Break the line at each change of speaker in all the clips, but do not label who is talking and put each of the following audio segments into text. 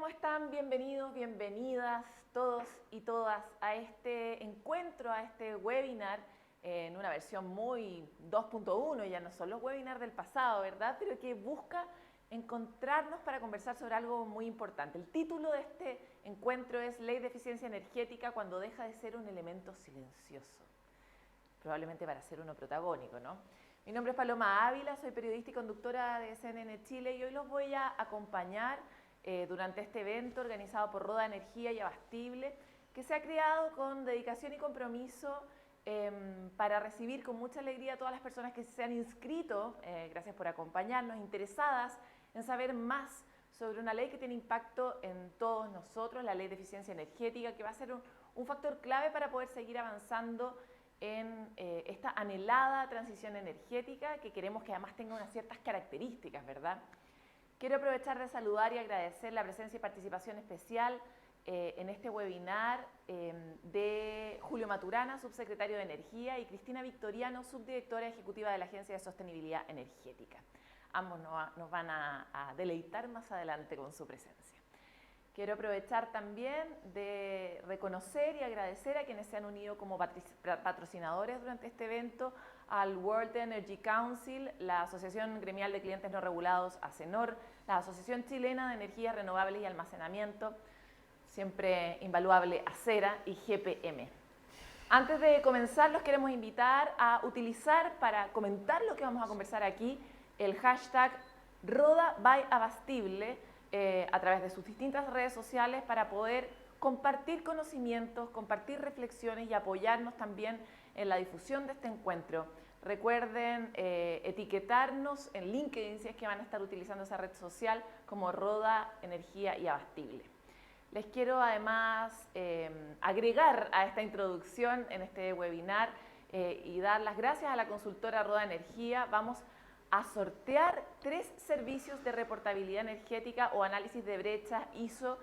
¿Cómo están? Bienvenidos, bienvenidas todos y todas a este encuentro, a este webinar en una versión muy 2.1, ya no son los webinars del pasado, ¿verdad? Pero que busca encontrarnos para conversar sobre algo muy importante. El título de este encuentro es Ley de Eficiencia Energética cuando deja de ser un elemento silencioso, probablemente para ser uno protagónico, ¿no? Mi nombre es Paloma Ávila, soy periodista y conductora de CNN Chile y hoy los voy a acompañar durante este evento organizado por Roda Energía y Abastible, que se ha creado con dedicación y compromiso para recibir con mucha alegría a todas las personas que se han inscrito, gracias por acompañarnos, interesadas en saber más sobre una ley que tiene impacto en todos nosotros, la Ley de Eficiencia Energética, que va a ser un factor clave para poder seguir avanzando en esta anhelada transición energética que queremos que además tenga unas ciertas características, ¿verdad? Quiero aprovechar de saludar y agradecer la presencia y participación especial en este webinar de Julio Maturana, subsecretario de Energía, y Cristina Victoriano, subdirectora ejecutiva de la Agencia de Sostenibilidad Energética. Ambos nos van a deleitar más adelante con su presencia. Quiero aprovechar también de reconocer y agradecer a quienes se han unido como patrocinadores durante este evento, al World Energy Council, la Asociación Gremial de Clientes No Regulados, ACENOR, la Asociación Chilena de Energías Renovables y Almacenamiento, siempre invaluable, ACERA, y GPM. Antes de comenzar, los queremos invitar a utilizar para comentar lo que vamos a conversar aquí el hashtag RodaByAbastible, a través de sus distintas redes sociales para poder compartir conocimientos, compartir reflexiones y apoyarnos también en la difusión de este encuentro. Recuerden etiquetarnos en LinkedIn si es que van a estar utilizando esa red social como Roda Energía y Abastible. Les quiero además agregar a esta introducción en este webinar y dar las gracias a la consultora Roda Energía. Vamos a sortear 3 servicios de reportabilidad energética o análisis de brecha ISO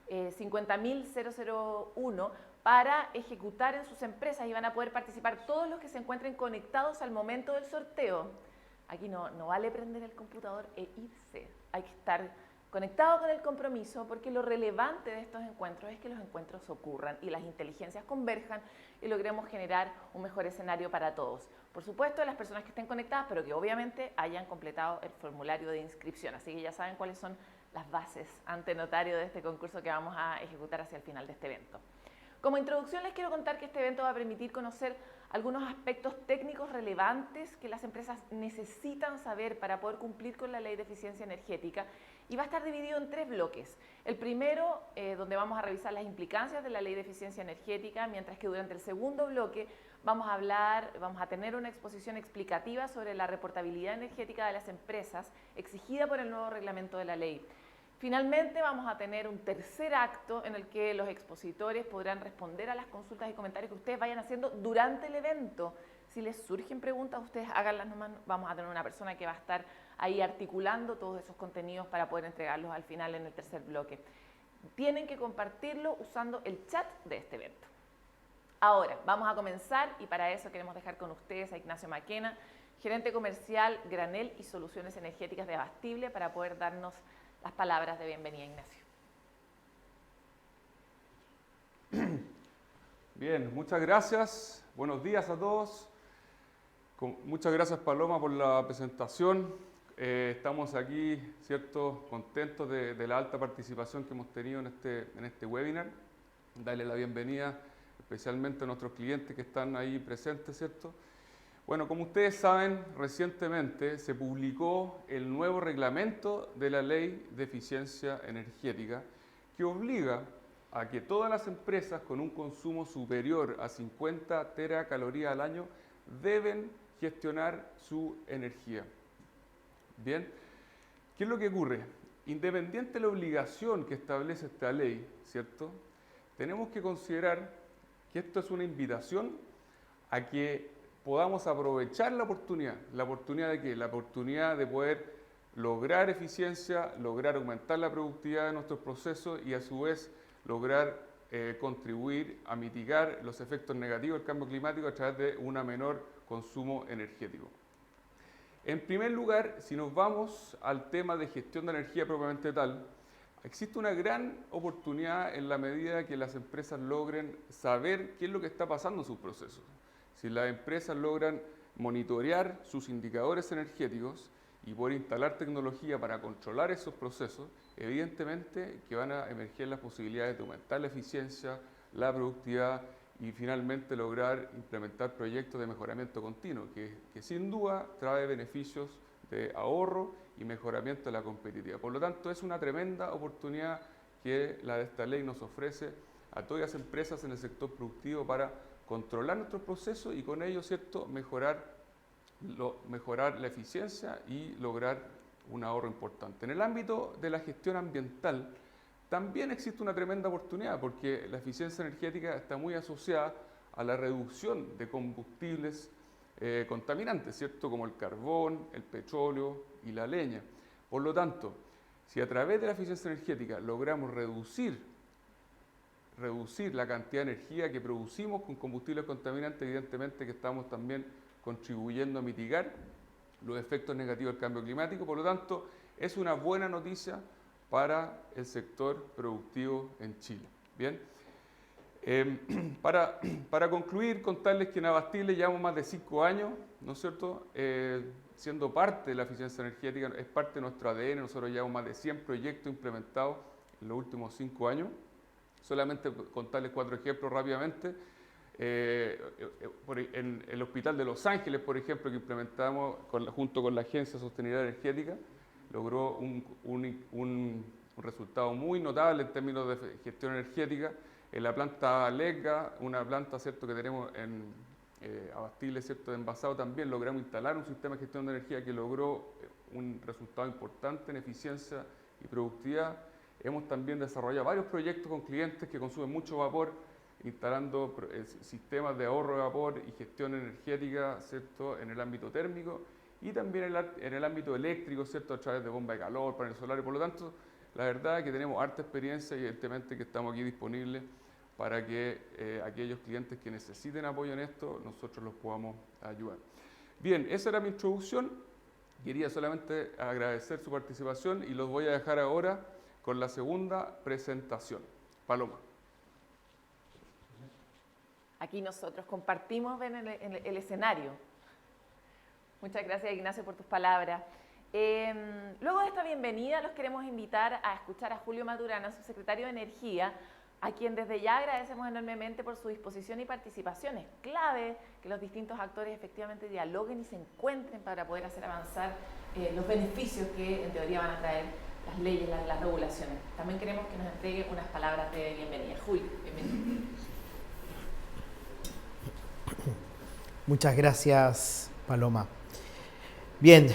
50001 para ejecutar en sus empresas y van a poder participar todos los que se encuentren conectados al momento del sorteo. Aquí no vale prender el computador e irse, hay que estar conectado con el compromiso porque lo relevante de estos encuentros es que los encuentros ocurran y las inteligencias converjan y logremos generar un mejor escenario para todos. Por supuesto, las personas que estén conectadas, pero que obviamente hayan completado el formulario de inscripción. Así que ya saben cuáles son las bases ante notario de este concurso que vamos a ejecutar hacia el final de este evento. Como introducción les quiero contar que este evento va a permitir conocer algunos aspectos técnicos relevantes que las empresas necesitan saber para poder cumplir con la Ley de Eficiencia Energética y va a estar dividido en 3 bloques. El primero, donde vamos a revisar las implicancias de la Ley de Eficiencia Energética, mientras que durante el segundo bloque vamos a tener una exposición explicativa sobre la reportabilidad energética de las empresas exigida por el nuevo reglamento de la ley. Finalmente vamos a tener un tercer acto en el que los expositores podrán responder a las consultas y comentarios que ustedes vayan haciendo durante el evento. Si les surgen preguntas, ustedes háganlas nomás. Vamos a tener una persona que va a estar ahí articulando todos esos contenidos para poder entregarlos al final en el tercer bloque. Tienen que compartirlo usando el chat de este evento. Ahora, vamos a comenzar y para eso queremos dejar con ustedes a Ignacio Maquena, gerente comercial Granel y Soluciones Energéticas de Abastible, para poder darnos las palabras de bienvenida, Ignacio.
Bien, muchas gracias. Buenos días a todos. Muchas gracias, Paloma, por la presentación. Estamos aquí, ¿cierto?, contentos de la alta participación que hemos tenido en este webinar. Darle la bienvenida especialmente a nuestros clientes que están ahí presentes, ¿cierto? Bueno, como ustedes saben, recientemente se publicó el nuevo reglamento de la Ley de Eficiencia Energética que obliga a que todas las empresas con un consumo superior a 50 teracalorías al año deben gestionar su energía. Bien, ¿qué es lo que ocurre? Independiente de la obligación que establece esta ley, ¿cierto?, tenemos que considerar que esto es una invitación a que podamos aprovechar la oportunidad. ¿La oportunidad de qué? La oportunidad de poder lograr eficiencia, lograr aumentar la productividad de nuestros procesos y a su vez lograr contribuir a mitigar los efectos negativos del cambio climático a través de un menor consumo energético. En primer lugar, si nos vamos al tema de gestión de energía propiamente tal, Existe una gran oportunidad en la medida que las empresas logren saber qué es lo que está pasando en sus procesos. Si las empresas logran monitorear sus indicadores energéticos y poder instalar tecnología para controlar esos procesos, evidentemente que van a emerger las posibilidades de aumentar la eficiencia, la productividad y finalmente lograr implementar proyectos de mejoramiento continuo, que sin duda trae beneficios de ahorro y mejoramiento de la competitividad. Por lo tanto, es una tremenda oportunidad que de esta ley nos ofrece a todas las empresas en el sector productivo para controlar nuestros procesos y con ello, ¿cierto?, mejorar la eficiencia y lograr un ahorro importante. En el ámbito de la gestión ambiental también existe una tremenda oportunidad porque la eficiencia energética está muy asociada a la reducción de combustibles contaminantes, ¿cierto?, como el carbón, el petróleo y la leña. Por lo tanto, si a través de la eficiencia energética logramos reducir la cantidad de energía que producimos con combustibles contaminantes, evidentemente que estamos también contribuyendo a mitigar los efectos negativos del cambio climático. Por lo tanto, es una buena noticia para el sector productivo en Chile. Bien. Para concluir, contarles que en Abastible llevamos más de 5 años, ¿no es cierto?, siendo parte de la eficiencia energética, es parte de nuestro ADN. Nosotros llevamos más de 100 proyectos implementados en los últimos 5 años. Solamente contarles 4 ejemplos rápidamente. En el Hospital de Los Ángeles, por ejemplo, que implementamos junto con la Agencia de Sostenibilidad Energética, logró un resultado muy notable en términos de gestión energética. En la planta Lega, una planta, ¿cierto?, que tenemos en Abastible, ¿cierto?, de envasado, también logramos instalar un sistema de gestión de energía que logró un resultado importante en eficiencia y productividad. Hemos también desarrollado varios proyectos con clientes que consumen mucho vapor, instalando sistemas de ahorro de vapor y gestión energética, ¿cierto?, en el ámbito térmico y también en el ámbito eléctrico, ¿cierto?, a través de bomba de calor, paneles solares. Por lo tanto, la verdad es que tenemos harta experiencia y evidentemente que estamos aquí disponibles para que aquellos clientes que necesiten apoyo en esto, nosotros los podamos ayudar. Bien, esa era mi introducción. Quería solamente agradecer su participación y los voy a dejar ahora con la segunda presentación. Paloma.
Aquí nosotros compartimos el escenario. Muchas gracias, Ignacio, por tus palabras. Luego de esta bienvenida, los queremos invitar a escuchar a Julio Maturana, subsecretario de Energía, a quien desde ya agradecemos enormemente por su disposición y participación. Es clave que los distintos actores efectivamente dialoguen y se encuentren para poder hacer avanzar los beneficios que en teoría van a traer las leyes, las regulaciones. También queremos que nos entregue unas palabras de bienvenida. Julio, bienvenido.
Muchas gracias, Paloma. Bien,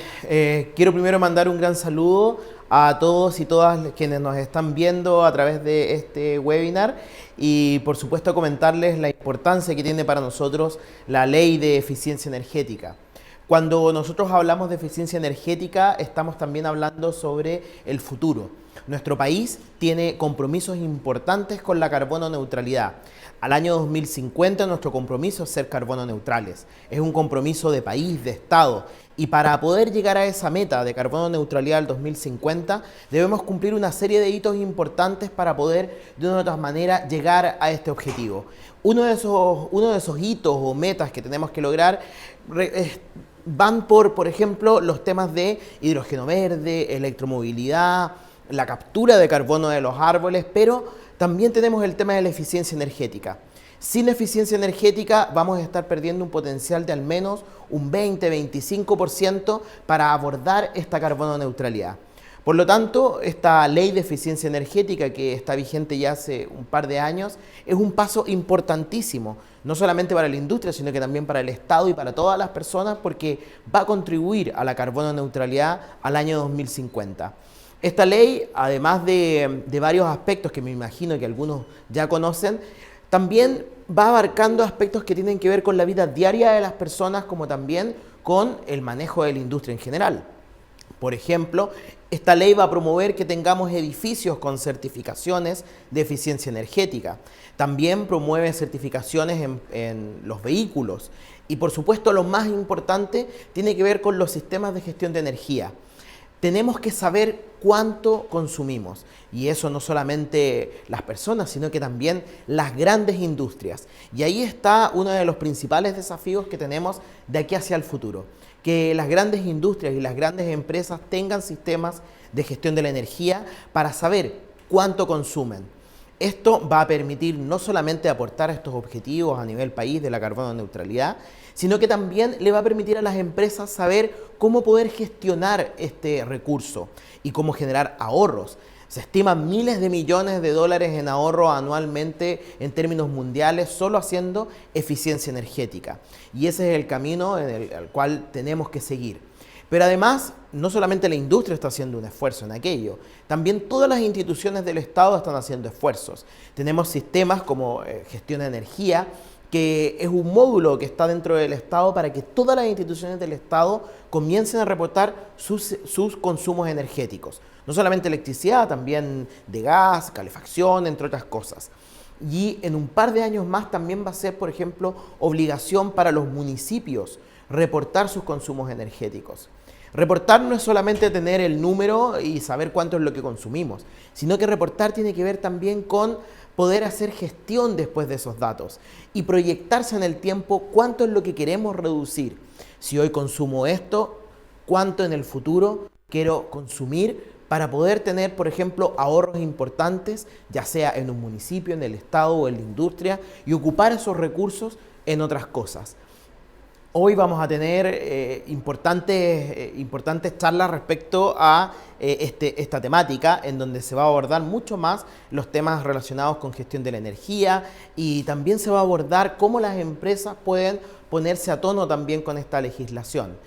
quiero primero mandar un gran saludo a todos y todas quienes nos están viendo a través de este webinar y por supuesto comentarles la importancia que tiene para nosotros la ley de eficiencia energética. Cuando nosotros hablamos de eficiencia energética, estamos también hablando sobre el futuro. Nuestro país tiene compromisos importantes con la carbono neutralidad. Al año 2050 nuestro compromiso es ser carbono neutrales. Es un compromiso de país, de Estado. Y para poder llegar a esa meta de carbono neutralidad al 2050, debemos cumplir una serie de hitos importantes para poder, de una u otra manera, llegar a este objetivo. Uno de esos hitos o metas que tenemos que lograr van por ejemplo, los temas de hidrógeno verde, electromovilidad, la captura de carbono de los árboles, pero también tenemos el tema de la eficiencia energética. Sin eficiencia energética vamos a estar perdiendo un potencial de al menos un 20-25% para abordar esta carbono neutralidad. Por lo tanto, esta ley de eficiencia energética que está vigente ya hace un par de años es un paso importantísimo, no solamente para la industria, sino que también para el Estado y para todas las personas, porque va a contribuir a la carbono neutralidad al año 2050. Esta ley, además de varios aspectos que me imagino que algunos ya conocen, también va abarcando aspectos que tienen que ver con la vida diaria de las personas, como también con el manejo de la industria en general. Por ejemplo, esta ley va a promover que tengamos edificios con certificaciones de eficiencia energética. También promueve certificaciones en los vehículos. Y por supuesto, lo más importante tiene que ver con los sistemas de gestión de energía. tenemos que saber cuánto consumimos. Y eso no solamente las personas, sino que también las grandes industrias. Y ahí está uno de los principales desafíos que tenemos de aquí hacia el futuro. Que las grandes industrias y las grandes empresas tengan sistemas de gestión de la energía para saber cuánto consumen. Esto va a permitir no solamente aportar a estos objetivos a nivel país de la carbono neutralidad, sino que también le va a permitir a las empresas saber cómo poder gestionar este recurso y cómo generar ahorros. Se estiman miles de millones de dólares en ahorro anualmente en términos mundiales solo haciendo eficiencia energética. Y ese es el camino al cual tenemos que seguir. Pero además, no solamente la industria está haciendo un esfuerzo en aquello, también todas las instituciones del Estado están haciendo esfuerzos. Tenemos sistemas como gestión de energía, que es un módulo que está dentro del Estado para que todas las instituciones del Estado comiencen a reportar sus consumos energéticos. No solamente electricidad, también de gas, calefacción, entre otras cosas. Y en un par de años más también va a ser, por ejemplo, obligación para los municipios reportar sus consumos energéticos. Reportar no es solamente tener el número y saber cuánto es lo que consumimos, sino que reportar tiene que ver también con poder hacer gestión después de esos datos y proyectarse en el tiempo cuánto es lo que queremos reducir. Si hoy consumo esto, cuánto en el futuro quiero consumir para poder tener, por ejemplo, ahorros importantes, ya sea en un municipio, en el Estado o en la industria, y ocupar esos recursos en otras cosas. Hoy vamos a tener importantes charlas respecto a esta temática, en donde se va a abordar mucho más los temas relacionados con gestión de la energía, y también se va a abordar cómo las empresas pueden ponerse a tono también con esta legislación.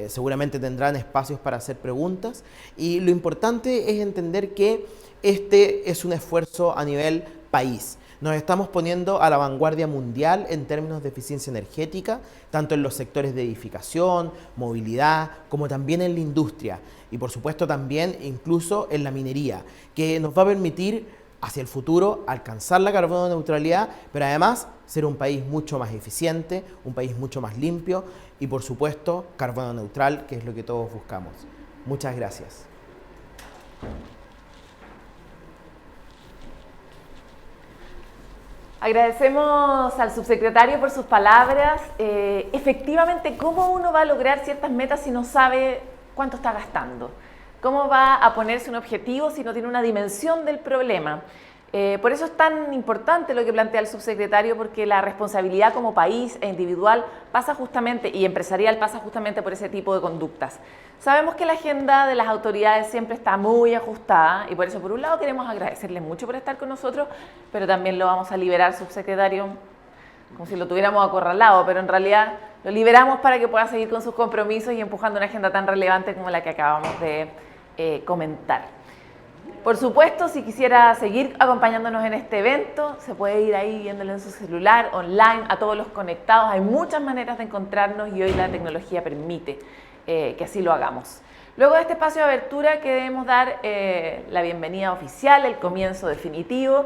Seguramente tendrán espacios para hacer preguntas, y lo importante es entender que este es un esfuerzo a nivel país. Nos estamos poniendo a la vanguardia mundial en términos de eficiencia energética, tanto en los sectores de edificación, movilidad, como también en la industria. Y por supuesto también incluso en la minería, que nos va a permitir hacia el futuro alcanzar la carbono neutralidad, pero además ser un país mucho más eficiente, un país mucho más limpio y por supuesto carbono neutral, que es lo que todos buscamos. Muchas gracias.
Agradecemos al subsecretario por sus palabras. Efectivamente, ¿cómo uno va a lograr ciertas metas si no sabe cuánto está gastando? ¿Cómo va a ponerse un objetivo si no tiene una dimensión del problema? Por eso es tan importante lo que plantea el subsecretario, porque la responsabilidad como país e individual pasa justamente, y empresarial pasa justamente por ese tipo de conductas. Sabemos que la agenda de las autoridades siempre está muy ajustada y por eso, por un lado, queremos agradecerle mucho por estar con nosotros, pero también lo vamos a liberar, subsecretario, como si lo tuviéramos acorralado, pero en realidad lo liberamos para que pueda seguir con sus compromisos y empujando una agenda tan relevante como la que acabamos de comentar. Por supuesto, si quisiera seguir acompañándonos en este evento, se puede ir ahí viéndolo en su celular, online, a todos los conectados. Hay muchas maneras de encontrarnos y hoy la tecnología permite que así lo hagamos. Luego de este espacio de abertura queremos dar la bienvenida oficial, el comienzo definitivo,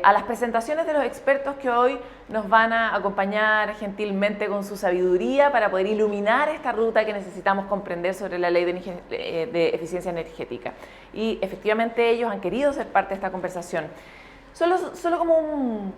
a las presentaciones de los expertos que hoy nos van a acompañar gentilmente con su sabiduría para poder iluminar esta ruta que necesitamos comprender sobre la ley de eficiencia energética. Y efectivamente ellos han querido ser parte de esta conversación. Solo como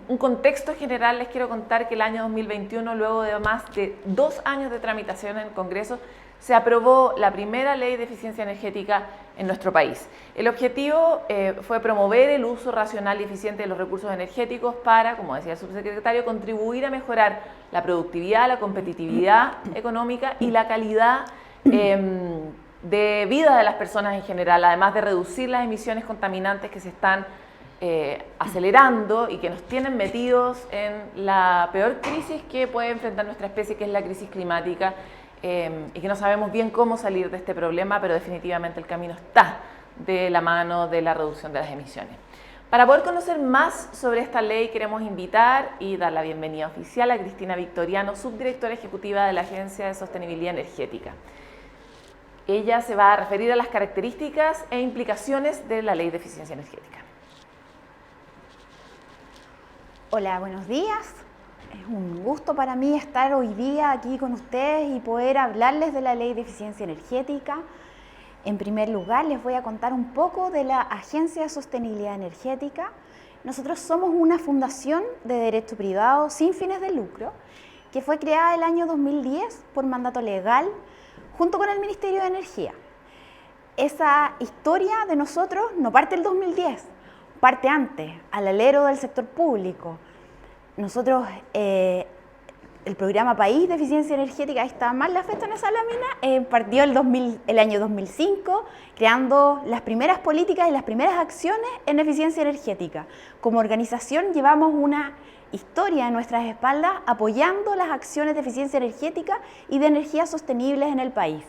un contexto general, les quiero contar que el año 2021, luego de más de 2 años de tramitación en el Congreso, se aprobó la primera ley de eficiencia energética en nuestro país. El objetivo fue promover el uso racional y eficiente de los recursos energéticos para, como decía el subsecretario, contribuir a mejorar la productividad, la competitividad económica y la calidad de vida de las personas en general, además de reducir las emisiones contaminantes que se están acelerando y que nos tienen metidos en la peor crisis que puede enfrentar nuestra especie, que es la crisis climática, y que no sabemos bien cómo salir de este problema, pero definitivamente el camino está de la mano de la reducción de las emisiones. Para poder conocer más sobre esta ley, queremos invitar y dar la bienvenida oficial a Cristina Victoriano, subdirectora ejecutiva de la Agencia de Sostenibilidad Energética. Ella se va a referir a las características e implicaciones de la ley de eficiencia energética.
Hola, buenos días. Es un gusto para mí estar hoy día aquí con ustedes y poder hablarles de la Ley de Eficiencia Energética. En primer lugar, les voy a contar un poco de la Agencia de Sostenibilidad Energética. Nosotros somos una fundación de derecho privado sin fines de lucro que fue creada el año 2010 por mandato legal junto con el Ministerio de Energía. Esa historia de nosotros no parte del 2010, parte antes, al alero del sector público. Nosotros, el programa País de Eficiencia Energética, ahí está mal la fecha en esa lámina, partió el año 2005, creando las primeras políticas y las primeras acciones en eficiencia energética. Como organización llevamos una historia en nuestras espaldas apoyando las acciones de eficiencia energética y de energías sostenibles en el país.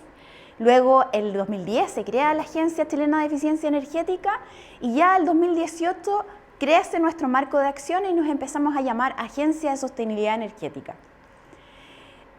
Luego, el 2010 se crea la Agencia Chilena de Eficiencia Energética y ya el 2018 crece nuestro marco de acción y nos empezamos a llamar Agencia de Sostenibilidad Energética.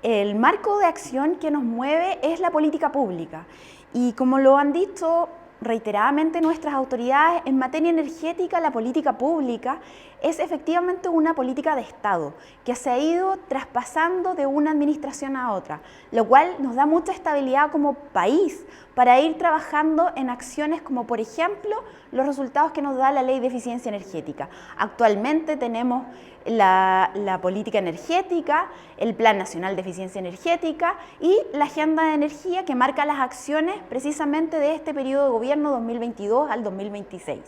El marco de acción que nos mueve es la política pública y como lo han dicho reiteradamente nuestras autoridades en materia energética, la política pública es efectivamente una política de Estado que se ha ido traspasando de una administración a otra, lo cual nos da mucha estabilidad como país para ir trabajando en acciones como, por ejemplo, los resultados que nos da la Ley de Eficiencia Energética. Actualmente tenemos la política energética, el Plan Nacional de Eficiencia Energética y la Agenda de Energía que marca las acciones precisamente de este periodo de gobierno 2022 al 2026.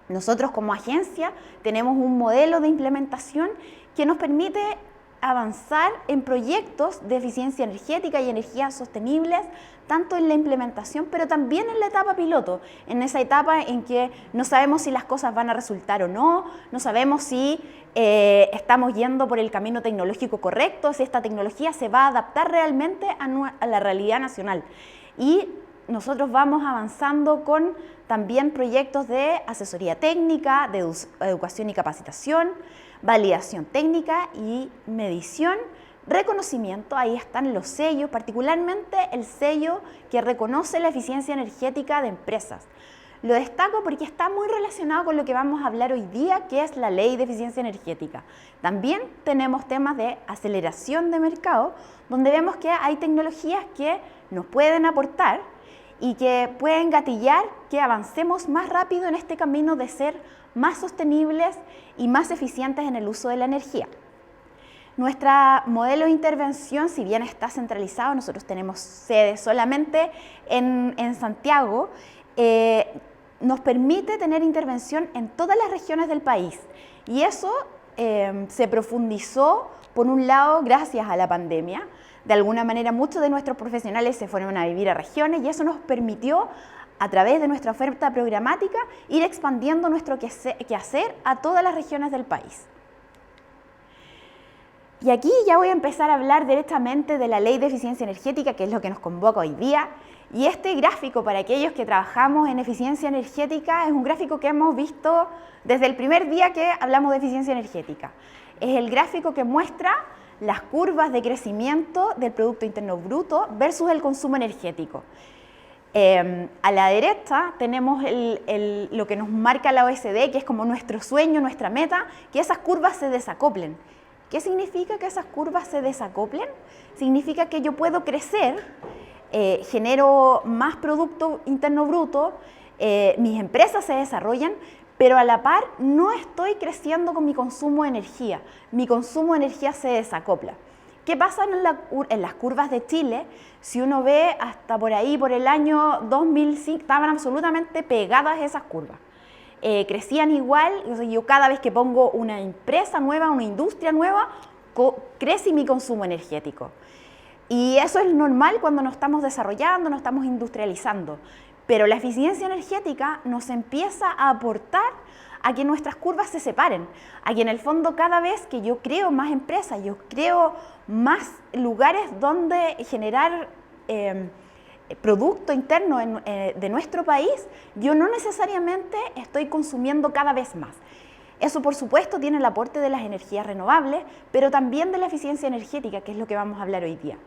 Nosotros como agencia tenemos un modelo de implementación que nos permite avanzar en proyectos de eficiencia energética y energías sostenibles, tanto en la implementación, pero también en la etapa piloto, en esa etapa en que no sabemos si las cosas van a resultar o no, no sabemos si estamos yendo por el camino tecnológico correcto, si esta tecnología se va a adaptar realmente a la realidad nacional. Y nosotros vamos avanzando con también proyectos de asesoría técnica, de educación y capacitación, validación técnica y medición, reconocimiento, ahí están los sellos, particularmente el sello que reconoce la eficiencia energética de empresas. Lo destaco porque está muy relacionado con lo que vamos a hablar hoy día, que es la Ley de Eficiencia Energética. También tenemos temas de aceleración de mercado, donde vemos que hay tecnologías que nos pueden aportar y que pueden gatillar que avancemos más rápido en este camino de ser más sostenibles y más eficientes en el uso de la energía. Nuestro modelo de intervención, si bien está centralizado, nosotros tenemos sede solamente en Santiago, nos permite tener intervención en todas las regiones del país. Y eso se profundizó, por un lado, gracias a la pandemia. De alguna manera, muchos de nuestros profesionales se fueron a vivir a regiones y eso nos permitió, a través de nuestra oferta programática, ir expandiendo nuestro quehacer a todas las regiones del país. Y aquí ya voy a empezar a hablar directamente de la Ley de Eficiencia Energética, que es lo que nos convoca hoy día. Y este gráfico, para aquellos que trabajamos en eficiencia energética, es un gráfico que hemos visto desde el primer día que hablamos de eficiencia energética. Es el gráfico que muestra las curvas de crecimiento del Producto Interno Bruto versus el consumo energético. A la derecha tenemos lo que nos marca la OECD, que es como nuestro sueño, nuestra meta, que esas curvas se desacoplen. ¿Qué significa que esas curvas se desacoplen? Significa que yo puedo crecer, genero más Producto Interno Bruto, mis empresas se desarrollan, pero a la par no estoy creciendo con mi consumo de energía. Mi consumo de energía se desacopla. ¿Qué pasa en las curvas de Chile? Si uno ve hasta por ahí, por el año 2005, estaban absolutamente pegadas esas curvas. Crecían igual, yo cada vez que pongo una empresa nueva, una industria nueva, crece mi consumo energético. Y eso es normal cuando nos estamos desarrollando, nos estamos industrializando. Pero la eficiencia energética nos empieza a aportar a que nuestras curvas se separen, a que en el fondo cada vez que yo creo más empresas, yo creo más lugares donde generar producto interno de nuestro país, yo no necesariamente estoy consumiendo cada vez más. Eso, por supuesto, tiene el aporte de las energías renovables, pero también de la eficiencia energética, que es lo que vamos a hablar hoy día.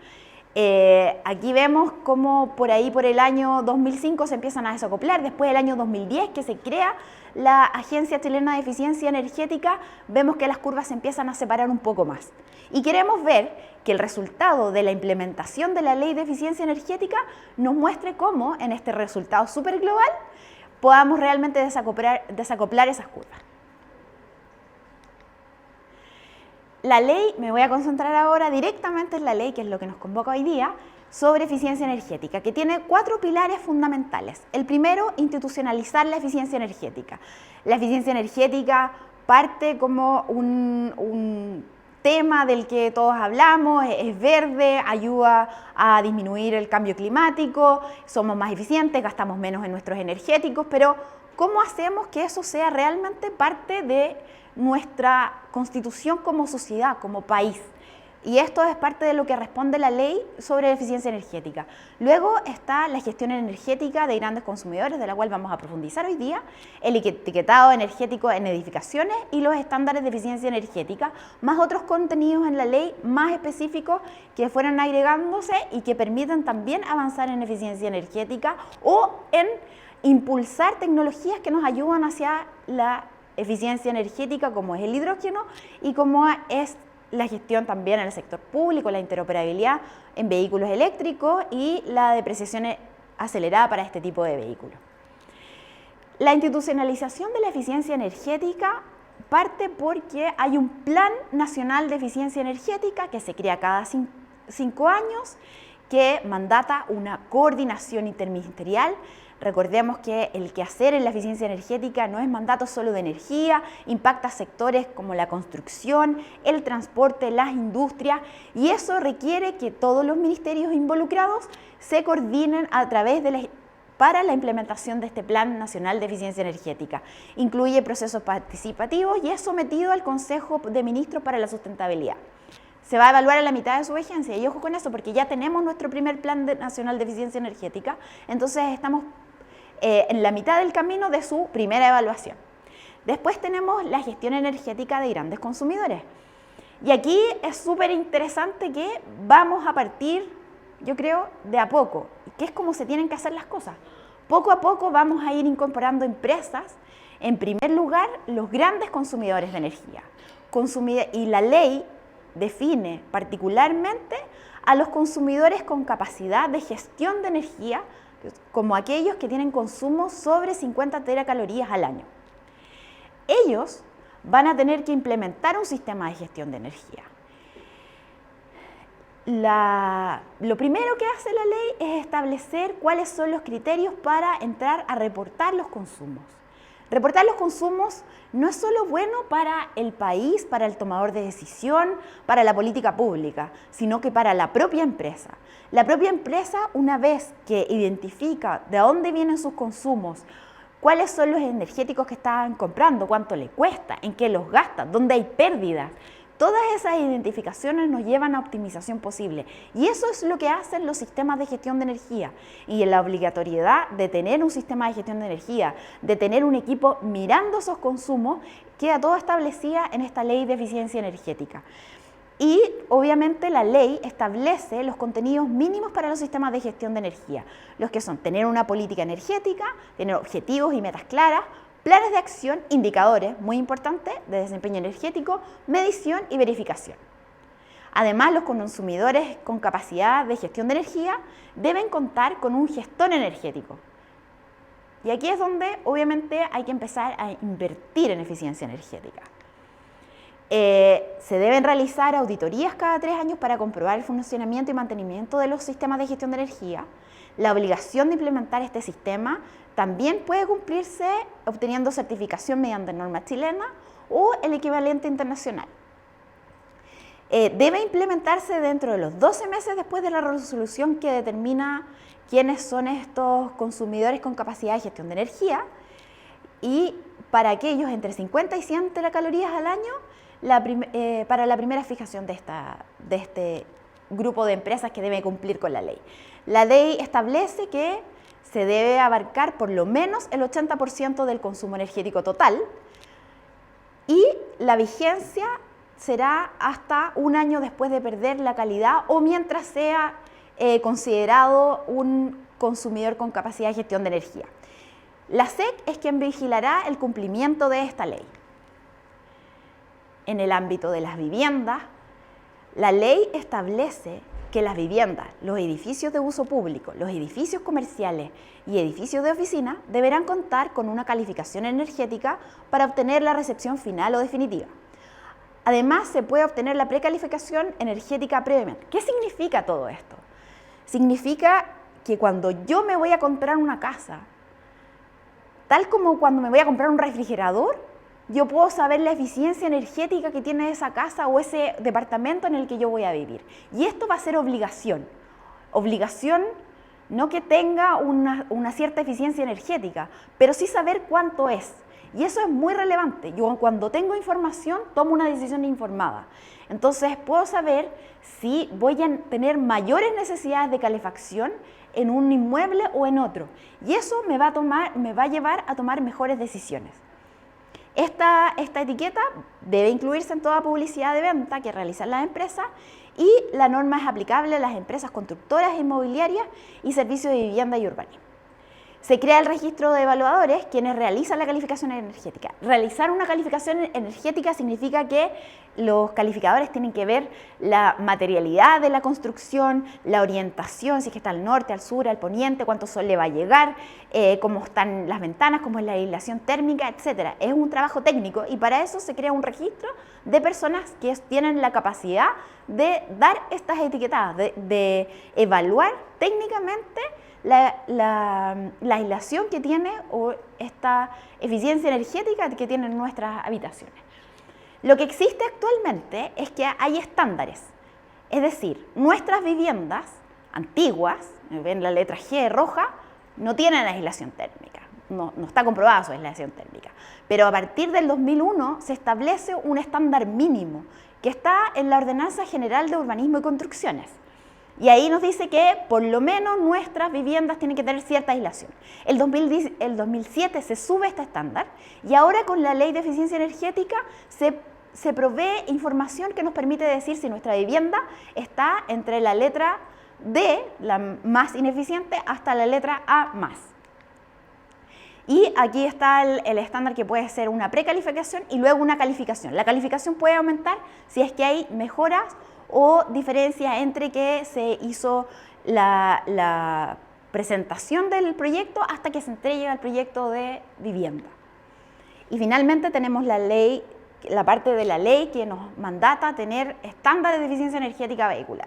Aquí vemos cómo por ahí, por el año 2005, se empiezan a desacoplar. Después del año 2010, que se crea la Agencia Chilena de Eficiencia Energética, vemos que las curvas se empiezan a separar un poco más. Y queremos ver que el resultado de la implementación de la Ley de Eficiencia Energética nos muestre cómo, en este resultado súper global, podamos realmente desacoplar esas curvas. La ley, me voy a concentrar ahora directamente en la ley, que es lo que nos convoca hoy día, sobre eficiencia energética, que tiene 4 pilares fundamentales. El primero, institucionalizar la eficiencia energética. La eficiencia energética parte como un tema del que todos hablamos, es verde, ayuda a disminuir el cambio climático, somos más eficientes, gastamos menos en nuestros energéticos, pero ¿cómo hacemos que eso sea realmente parte de nuestra constitución como sociedad, como país? Y esto es parte de lo que responde la ley sobre eficiencia energética. Luego está la gestión energética de grandes consumidores, de la cual vamos a profundizar hoy día, el etiquetado energético en edificaciones y los estándares de eficiencia energética, más otros contenidos en la ley más específicos que fueron agregándose y que permiten también avanzar en eficiencia energética o en impulsar tecnologías que nos ayudan hacia la eficiencia energética, como es el hidrógeno y como es la gestión también en el sector público, la interoperabilidad en vehículos eléctricos y la depreciación acelerada para este tipo de vehículos. La institucionalización de la eficiencia energética parte porque hay un Plan Nacional de Eficiencia Energética que se crea cada 5 años, que mandata una coordinación interministerial. Recordemos que el quehacer en la eficiencia energética no es mandato solo de energía, impacta sectores como la construcción, el transporte, las industrias, y eso requiere que todos los ministerios involucrados se coordinen a través de para la implementación de este Plan Nacional de Eficiencia Energética. Incluye procesos participativos y es sometido al Consejo de Ministros para la Sustentabilidad. Se va a evaluar a la mitad de su vigencia, y ojo con eso, porque ya tenemos nuestro primer Plan Nacional de Eficiencia Energética, entonces estamos en la mitad del camino de su primera evaluación. Después tenemos la gestión energética de grandes consumidores. Y aquí es súper interesante que vamos a partir, yo creo, de a poco, que es como se tienen que hacer las cosas. Poco a poco vamos a ir incorporando empresas, en primer lugar, los grandes consumidores de energía. Y la ley define particularmente a los consumidores con capacidad de gestión de energía, como aquellos que tienen consumo sobre 50 teracalorías al año. Ellos van a tener que implementar un sistema de gestión de energía. Lo primero que hace la ley es establecer cuáles son los criterios para entrar a reportar los consumos. Reportar los consumos no es solo bueno para el país, para el tomador de decisión, para la política pública, sino que para la propia empresa. La propia empresa, una vez que identifica de dónde vienen sus consumos, cuáles son los energéticos que están comprando, cuánto le cuesta, en qué los gasta, dónde hay pérdidas, todas esas identificaciones nos llevan a optimización posible. Y eso es lo que hacen los sistemas de gestión de energía. Y en la obligatoriedad de tener un sistema de gestión de energía, de tener un equipo mirando esos consumos, queda todo establecido en esta ley de eficiencia energética. Y obviamente la ley establece los contenidos mínimos para los sistemas de gestión de energía, los que son tener una política energética, tener objetivos y metas claras, planes de acción, indicadores, muy importantes, de desempeño energético, medición y verificación. Además, los consumidores con capacidad de gestión de energía deben contar con un gestor energético. Y aquí es donde obviamente hay que empezar a invertir en eficiencia energética. Se deben realizar auditorías cada 3 años para comprobar el funcionamiento y mantenimiento de los sistemas de gestión de energía. La obligación de implementar este sistema también puede cumplirse obteniendo certificación mediante norma chilena o el equivalente internacional. Debe implementarse dentro de los 12 meses después de la resolución que determina quiénes son estos consumidores con capacidad de gestión de energía, y para aquellos entre 50 y 100 teracalorías al año, para la primera fijación de este grupo de empresas que debe cumplir con la ley. La ley establece que se debe abarcar por lo menos el 80% del consumo energético total, y la vigencia será hasta 1 año después de perder la calidad o mientras sea considerado un consumidor con capacidad de gestión de energía. La SEC es quien vigilará el cumplimiento de esta ley. En el ámbito de las viviendas, la ley establece que las viviendas, los edificios de uso público, los edificios comerciales y edificios de oficina deberán contar con una calificación energética para obtener la recepción final o definitiva. Además, se puede obtener la precalificación energética previamente. ¿Qué significa todo esto? Significa que cuando yo me voy a comprar una casa, tal como cuando me voy a comprar un refrigerador, yo puedo saber la eficiencia energética que tiene esa casa o ese departamento en el que yo voy a vivir. Y esto va a ser obligación. Obligación no que tenga una cierta eficiencia energética, pero sí saber cuánto es. Y eso es muy relevante. Yo cuando tengo información tomo una decisión informada. Entonces puedo saber si voy a tener mayores necesidades de calefacción en un inmueble o en otro. Y eso me va a llevar a tomar mejores decisiones. Esta etiqueta debe incluirse en toda publicidad de venta que realizan las empresas y la norma es aplicable a las empresas constructoras inmobiliarias y servicios de vivienda y urbanismo. Se crea el registro de evaluadores, quienes realizan la calificación energética. Realizar una calificación energética significa que los calificadores tienen que ver la materialidad de la construcción, la orientación, si es que está al norte, al sur, al poniente, cuánto sol le va a llegar, cómo están las ventanas, cómo es la aislación térmica, etc. Es un trabajo técnico y para eso se crea un registro de personas que tienen la capacidad de dar estas etiquetadas, de evaluar técnicamente la aislación que tiene o esta eficiencia energética que tienen nuestras habitaciones. Lo que existe actualmente es que hay estándares, es decir, nuestras viviendas antiguas, ven la letra G roja, no tienen aislación térmica, no está comprobada su aislación térmica, pero a partir del 2001 se establece un estándar mínimo que está en la Ordenanza General de Urbanismo y Construcciones. Y ahí nos dice que por lo menos nuestras viviendas tienen que tener cierta aislación. El 2007 se sube este estándar y ahora con la Ley de Eficiencia Energética se provee información que nos permite decir si nuestra vivienda está entre la letra D, la más ineficiente, hasta la letra A más. Y aquí está el estándar que puede ser una precalificación y luego una calificación. La calificación puede aumentar si es que hay mejoras o diferencias entre que se hizo la presentación del proyecto hasta que se entregue el proyecto de vivienda. Y finalmente tenemos la ley, la parte de la ley que nos mandata tener estándares de eficiencia energética vehicular.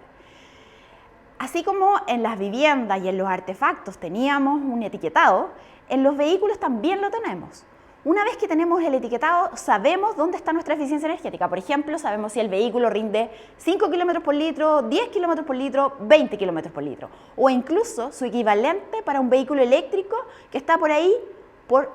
Así como en las viviendas y en los artefactos teníamos un etiquetado, en los vehículos también lo tenemos. Una vez que tenemos el etiquetado, sabemos dónde está nuestra eficiencia energética. Por ejemplo, sabemos si el vehículo rinde 5 km por litro, 10 km por litro, 20 km por litro. O incluso su equivalente para un vehículo eléctrico que está por ahí por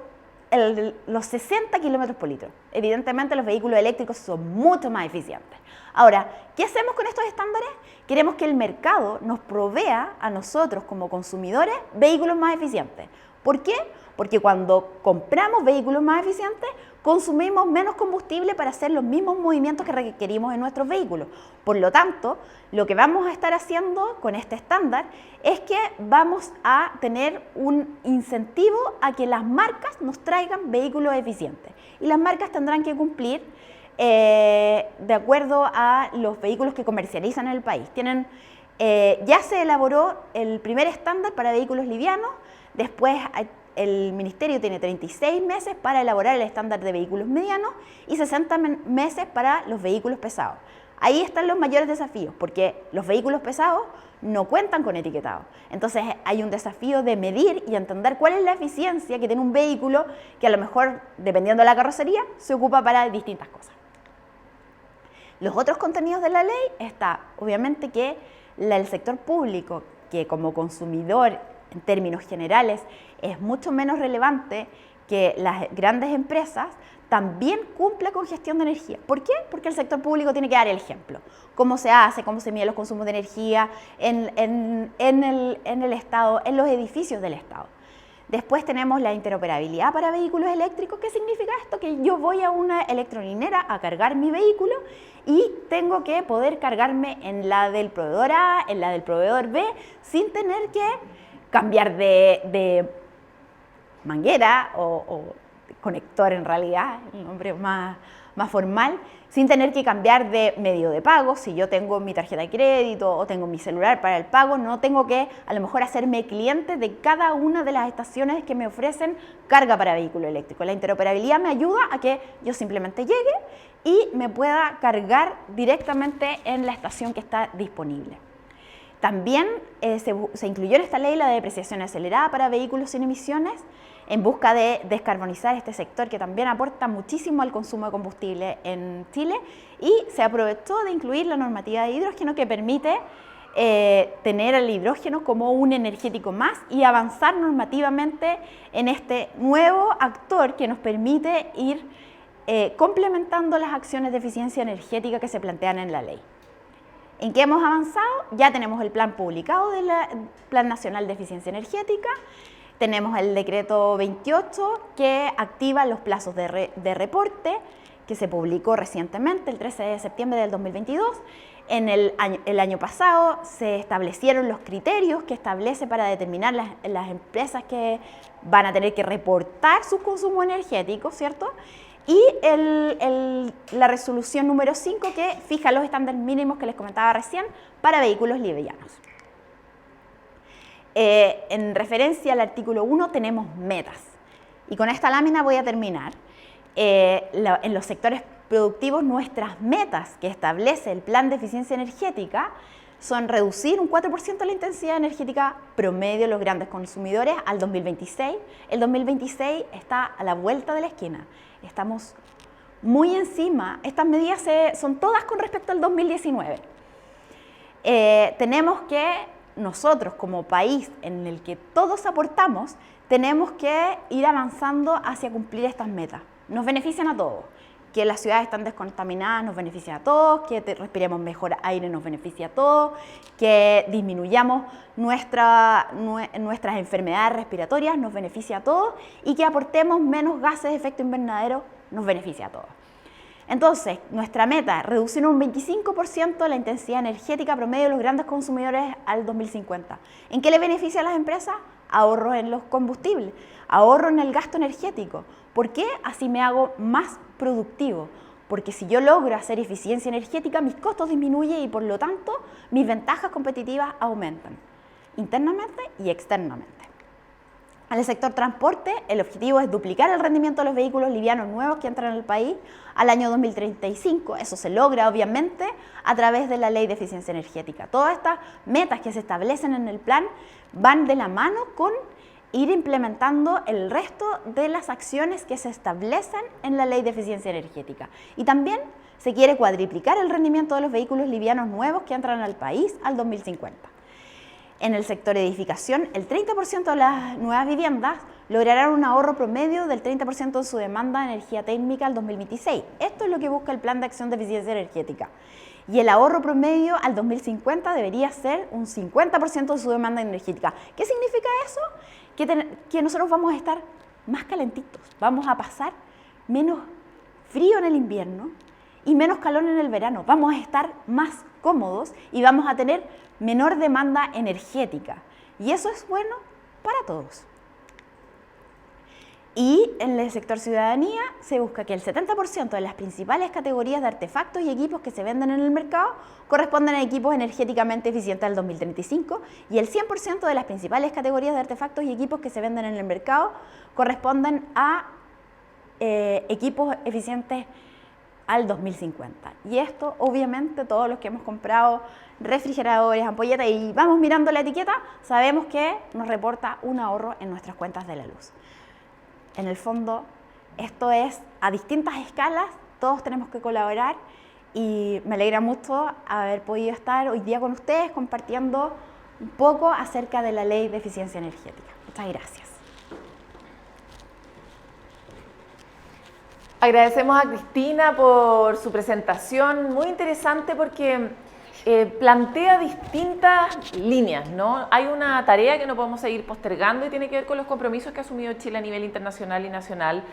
los 60 km por litro. Evidentemente los vehículos eléctricos son mucho más eficientes. Ahora, ¿qué hacemos con estos estándares? Queremos que el mercado nos provea a nosotros como consumidores vehículos más eficientes. ¿Por qué? Porque cuando compramos vehículos más eficientes, consumimos menos combustible para hacer los mismos movimientos que requerimos en nuestros vehículos. Por lo tanto, lo que vamos a estar haciendo con este estándar es que vamos a tener un incentivo a que las marcas nos traigan vehículos eficientes. Y las marcas tendrán que cumplir de acuerdo a los vehículos que comercializan en el país. Ya se elaboró el primer estándar para vehículos livianos, después el Ministerio tiene 36 meses para elaborar el estándar de vehículos medianos y 60 meses para los vehículos pesados. Ahí están los mayores desafíos, porque los vehículos pesados no cuentan con etiquetado. Entonces hay un desafío de medir y entender cuál es la eficiencia que tiene un vehículo que a lo mejor, dependiendo de la carrocería, se ocupa para distintas cosas. Los otros contenidos de la ley está, obviamente, que el sector público, que como consumidor, en términos generales, es mucho menos relevante que las grandes empresas, también cumple con gestión de energía. ¿Por qué? Porque el sector público tiene que dar el ejemplo. Cómo se hace, cómo se miden los consumos de energía en el Estado, en los edificios del Estado. Después tenemos la interoperabilidad para vehículos eléctricos. ¿Qué significa esto? Que yo voy a una electrolinera a cargar mi vehículo y tengo que poder cargarme en la del proveedor A, en la del proveedor B, sin tener que cambiar de manguera o conector en realidad, el nombre más formal, sin tener que cambiar de medio de pago. Si yo tengo mi tarjeta de crédito o tengo mi celular para el pago, no tengo que a lo mejor hacerme cliente de cada una de las estaciones que me ofrecen carga para vehículo eléctrico. La interoperabilidad me ayuda a que yo simplemente llegue y me pueda cargar directamente en la estación que está disponible. También se incluyó en esta ley la depreciación acelerada para vehículos sin emisiones, en busca de descarbonizar este sector que también aporta muchísimo al consumo de combustible en Chile, y se aprovechó de incluir la normativa de hidrógeno que permite tener el hidrógeno como un energético más y avanzar normativamente en este nuevo actor que nos permite ir complementando las acciones de eficiencia energética que se plantean en la ley. ¿En qué hemos avanzado? Ya tenemos el plan publicado del Plan Nacional de Eficiencia Energética. Tenemos el decreto 28 que activa los plazos de reporte, que se publicó recientemente, el 13 de septiembre del 2022. El año pasado se establecieron los criterios que establece para determinar las empresas que van a tener que reportar su consumo energético, ¿cierto? Y la resolución número 5 que fija los estándares mínimos que les comentaba recién para vehículos livianos. En referencia al artículo 1 tenemos metas, y con esta lámina voy a terminar. En los sectores productivos, nuestras metas que establece el Plan de Eficiencia Energética son reducir un 4% la intensidad energética promedio de los grandes consumidores al 2026. El 2026 está a la vuelta de la esquina, estamos muy encima. Estas medidas son todas con respecto al 2019. Tenemos que nosotros como país en el que todos aportamos, tenemos que ir avanzando hacia cumplir estas metas. Nos benefician a todos. Que las ciudades están descontaminadas nos beneficia a todos, que respiremos mejor aire nos beneficia a todos, que disminuyamos nuestras enfermedades respiratorias nos beneficia a todos, y que aportemos menos gases de efecto invernadero nos beneficia a todos. Entonces, nuestra meta es reducir un 25% la intensidad energética promedio de los grandes consumidores al 2050. ¿En qué le beneficia a las empresas? Ahorro en los combustibles, ahorro en el gasto energético. ¿Por qué? Así me hago más productivo. Porque si yo logro hacer eficiencia energética, mis costos disminuyen y por lo tanto mis ventajas competitivas aumentan, internamente y externamente. En el sector transporte, el objetivo es duplicar el rendimiento de los vehículos livianos nuevos que entran al país al año 2035. Eso se logra, obviamente, a través de la Ley de Eficiencia Energética. Todas estas metas que se establecen en el plan van de la mano con ir implementando el resto de las acciones que se establecen en la Ley de Eficiencia Energética. Y también se quiere cuadriplicar el rendimiento de los vehículos livianos nuevos que entran al país al 2050. En el sector edificación, el 30% de las nuevas viviendas lograrán un ahorro promedio del 30% de su demanda de energía térmica al 2026. Esto es lo que busca el Plan de Acción de Eficiencia Energética. Y el ahorro promedio al 2050 debería ser un 50% de su demanda energética. ¿Qué significa eso? Que nosotros vamos a estar más calentitos, vamos a pasar menos frío en el invierno y menos calor en el verano. Vamos a estar más cómodos y vamos a tener menor demanda energética. Y eso es bueno para todos. Y en el sector ciudadanía se busca que el 70% de las principales categorías de artefactos y equipos que se venden en el mercado correspondan a equipos energéticamente eficientes al 2035, y el 100% de las principales categorías de artefactos y equipos que se venden en el mercado correspondan a equipos eficientes al 2050. Y esto, obviamente, todos los que hemos comprado refrigeradores, ampolletas y vamos mirando la etiqueta, sabemos que nos reporta un ahorro en nuestras cuentas de la luz. En el fondo, esto es a distintas escalas, todos tenemos que colaborar, y me alegra mucho haber podido estar hoy día con ustedes compartiendo un poco acerca de la Ley de Eficiencia Energética. Muchas gracias.
Agradecemos a Cristina por su presentación, muy interesante porque plantea distintas líneas, ¿no? Hay una tarea que no podemos seguir postergando y tiene que ver con los compromisos que ha asumido Chile a nivel internacional y nacional.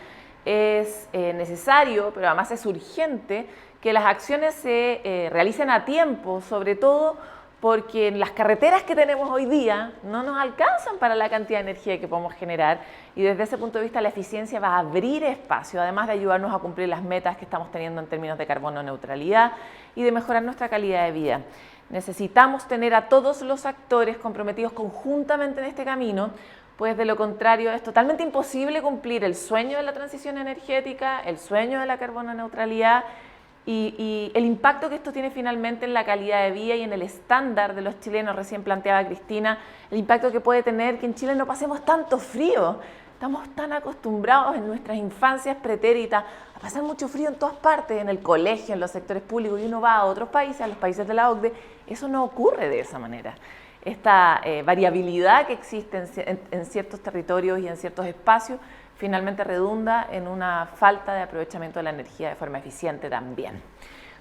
Es necesario, pero además es urgente, que las acciones se realicen a tiempo, sobre todo porque las carreteras que tenemos hoy día no nos alcanzan para la cantidad de energía que podemos generar, y desde ese punto de vista la eficiencia va a abrir espacio, además de ayudarnos a cumplir las metas que estamos teniendo en términos de carbono neutralidad y de mejorar nuestra calidad de vida. Necesitamos tener a todos los actores comprometidos conjuntamente en este camino, pues de lo contrario es totalmente imposible cumplir el sueño de la transición energética, el sueño de la carbono neutralidad y el impacto que esto tiene finalmente en la calidad de vida y en el estándar de los chilenos. Recién planteaba Cristina el impacto que puede tener que en Chile no pasemos tanto frío. Estamos tan acostumbrados en nuestras infancias pretéritas a pasar mucho frío en todas partes, en el colegio, en los sectores públicos, y uno va a otros países, a los países de la OCDE, eso no ocurre de esa manera. Esta variabilidad que existe en ciertos territorios y en ciertos espacios finalmente redunda en una falta de aprovechamiento de la energía de forma eficiente también.